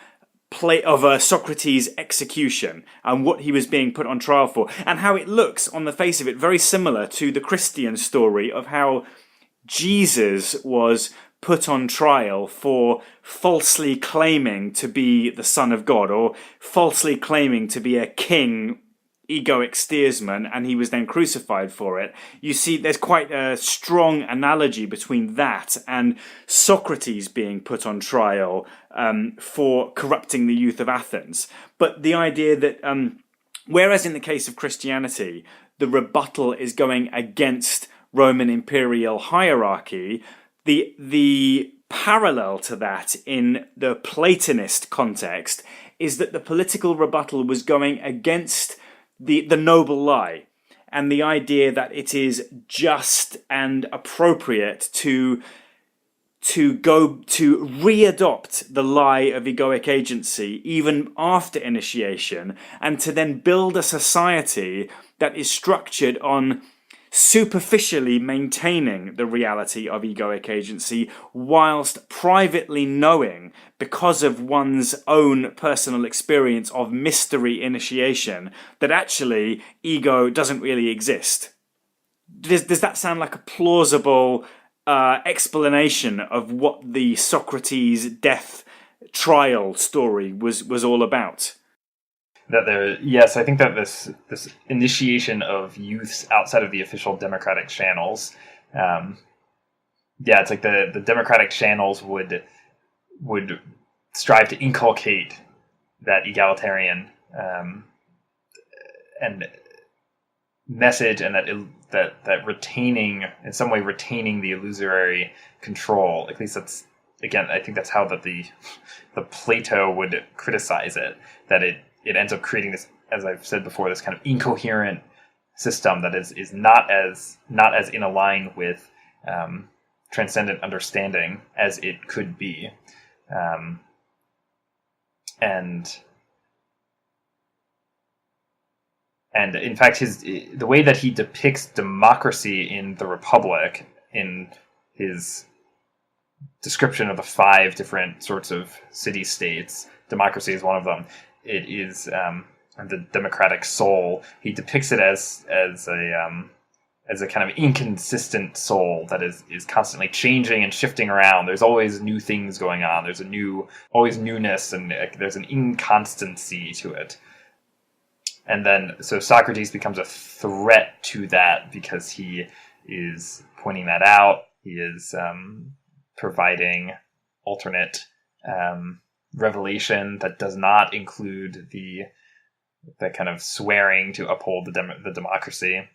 Socrates' execution and what he was being put on trial for, and how it looks on the face of it very similar to the Christian story of how Jesus was put on trial for falsely claiming to be the Son of God, or falsely claiming to be a king, egoic steersman, and he was then crucified for it. You see, there's quite a strong analogy between that and Socrates being put on trial for corrupting the youth of Athens. But the idea that, whereas in the case of Christianity, the rebuttal is going against Roman imperial hierarchy, the parallel to that in the Platonist context is that the political rebuttal was going against the noble lie and the idea that it is just and appropriate to readopt the lie of egoic agency even after initiation, and to then build a society that is structured on superficially maintaining the reality of egoic agency whilst privately knowing, because of one's own personal experience of mystery initiation, that actually ego doesn't really exist. Does that sound like a plausible explanation of what the Socrates death trial story was all about? Yes, I think that this initiation of youths outside of the official democratic channels, it's like the democratic channels would strive to inculcate that egalitarian and message, and that retaining, in some way retaining the illusory control. At least that's, again, I think that's how that the Plato would criticize it, that it ends up creating this, as I've said before, this kind of incoherent system that is not as in a line with transcendent understanding as it could be, and in fact, the way that he depicts democracy in the Republic, in his description of the 5 different sorts of city-states, democracy is one of them. It is the democratic soul. He depicts it as a kind of inconsistent soul that is constantly changing and shifting around. There's always new things going on. There's always newness, and there's an inconstancy to it. And then, so Socrates becomes a threat to that because he is pointing that out. He is providing alternate revelation that does not include the kind of swearing to uphold the democracy.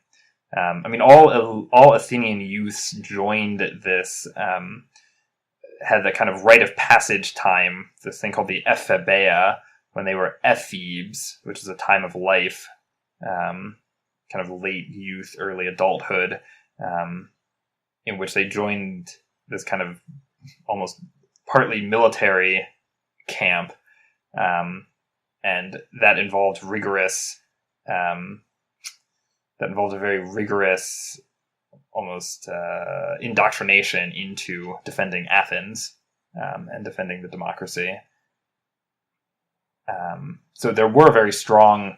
All Athenian youths joined this, had the kind of rite of passage time, this thing called the ephebeia, when they were ephebes, which is a time of life, kind of late youth, early adulthood, in which they joined this kind of almost partly military camp, and that involved a very rigorous, almost indoctrination into defending Athens and defending the democracy. So there were very strong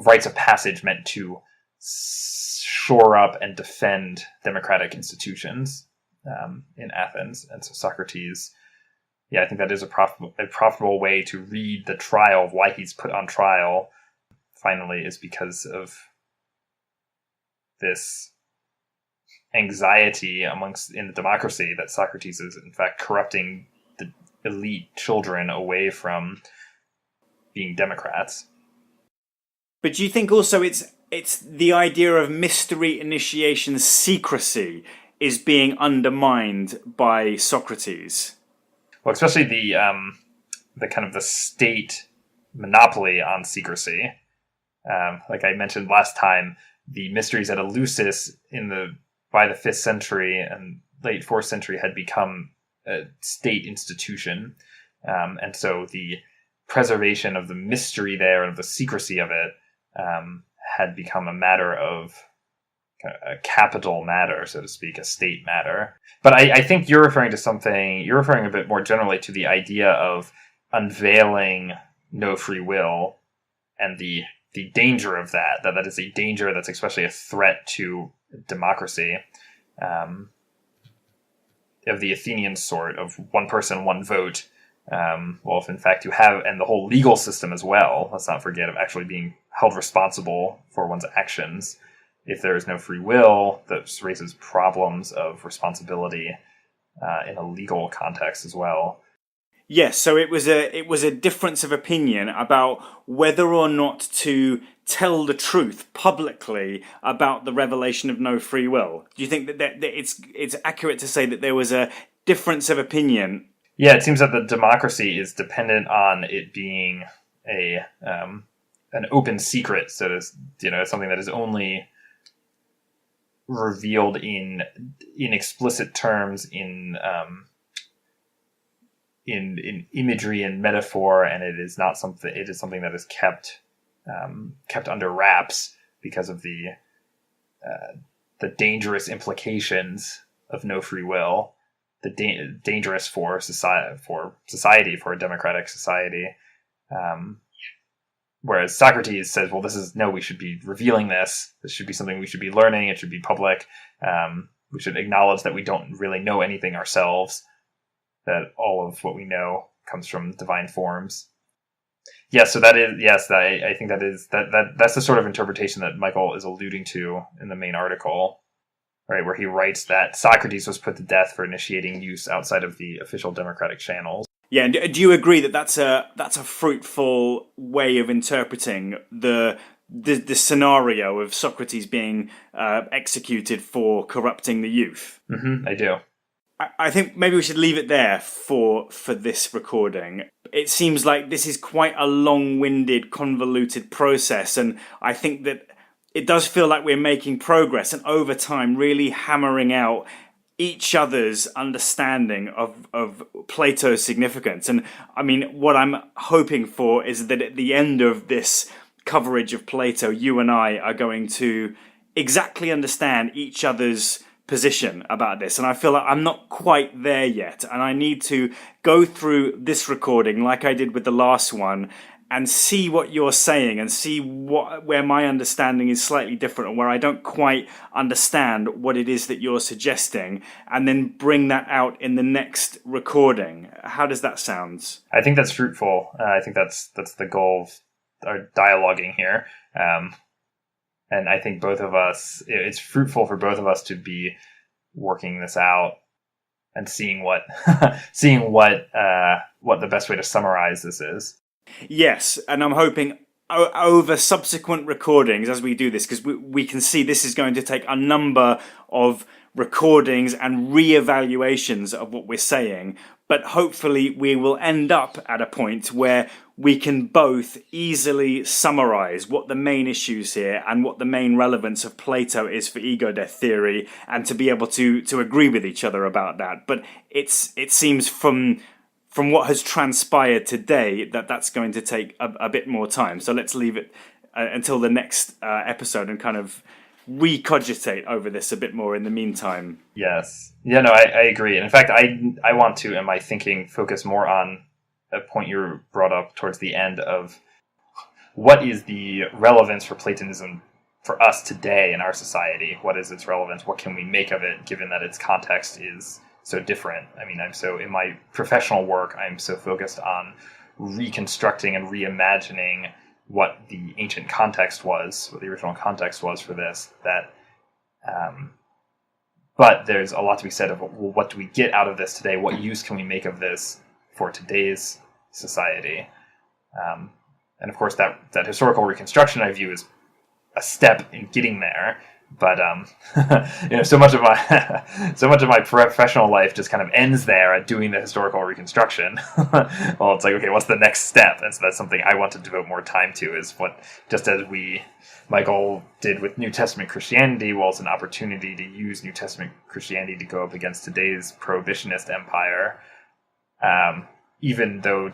rites of passage meant to shore up and defend democratic institutions in Athens, and so Socrates. Yeah, I think that is a profitable way to read the trial of why he's put on trial. Finally, is because of this anxiety in the democracy that Socrates is in fact corrupting the elite children away from being democrats. But do you think also it's it's the idea of mystery, initiation, secrecy is being undermined by Socrates. Well, especially the kind of the state monopoly on secrecy. Like I mentioned last time, the mysteries at Eleusis by the 5th century and late 4th century had become a state institution. And so the preservation of the mystery there and of the secrecy of it had become a matter of a capital matter, so to speak, a state matter. But I think you're referring a bit more generally to the idea of unveiling no free will and the danger of that is a danger that's especially a threat to democracy, of the Athenian sort of one person, one vote. Well, if in fact you have, and the whole legal system as well, let's not forget, of actually being held responsible for one's actions. If there is no free will, that raises problems of responsibility in a legal context as well. Yes, so it was a difference of opinion about whether or not to tell the truth publicly about the revelation of no free will. Do you think that it's accurate to say that there was a difference of opinion? Yeah, it seems that the democracy is dependent on it being an open secret, so to, something that is only revealed in explicit terms in imagery and metaphor, and it is something that is kept under wraps because of the dangerous implications of no free will, dangerous for society, for a democratic society. Whereas Socrates says, well, we should be revealing this. This should be something we should be learning. It should be public. We should acknowledge that we don't really know anything ourselves, that all of what we know comes from divine forms. Yes, so that is, I think that's the sort of interpretation that Michael is alluding to in the main article, right, where he writes that Socrates was put to death for initiating use outside of the official democratic channels. Yeah, and do you agree that that's a fruitful way of interpreting the scenario of Socrates being executed for corrupting the youth? Mm-hmm, I do. I think maybe we should leave it there for this recording. It seems like this is quite a long-winded, convoluted process, and I think that it does feel like we're making progress, and over time really hammering out each other's understanding of Plato's significance. And I mean, what I'm hoping for is that at the end of this coverage of Plato, you and I are going to exactly understand each other's position about this. And I feel like I'm not quite there yet. And I need to go through this recording like I did with the last one and see what you're saying and see where my understanding is slightly different and where I don't quite understand what it is that you're suggesting, and then bring that out in the next recording. How does that sound? I think that's fruitful. I think that's the goal of our dialoguing here. And I think it's fruitful for both of us to be working this out and seeing what the best way to summarize this is. Yes, and I'm hoping over subsequent recordings as we do this, because we can see this is going to take a number of recordings and re-evaluations of what we're saying, but hopefully we will end up at a point where we can both easily summarize what the main issues here and what the main relevance of Plato is for ego death theory, and to be able to agree with each other about that. But it seems from what has transpired today that's going to take a bit more time. So let's leave it until the next episode and kind of recogitate over this a bit more in the meantime. Yes. Yeah, no, I agree. And in fact, I want to, in my thinking, focus more on a point you brought up towards the end of what is the relevance for Platonism for us today in our society? What is its relevance? What can we make of it, given that its context is so different? I mean, in my professional work, I'm so focused on reconstructing and reimagining what the ancient context was, what the original context was for this, that but there's a lot to be said of, well, what do we get out of this today? What use can we make of this for today's society? And of course, that historical reconstruction I view as a step in getting there. But so much of my professional life just kind of ends there at doing the historical reconstruction. Well, it's like, okay, what's the next step? And so that's something I want to devote more time to. Is what, just as Michael did with New Testament Christianity, well, it's an opportunity to use New Testament Christianity to go up against today's prohibitionist empire. Even though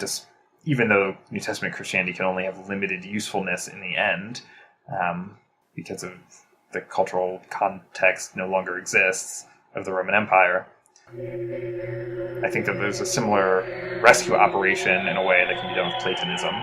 New Testament Christianity can only have limited usefulness in the end, because of the cultural context no longer exists of the Roman Empire. I think that there's a similar rescue operation in a way that can be done with Platonism.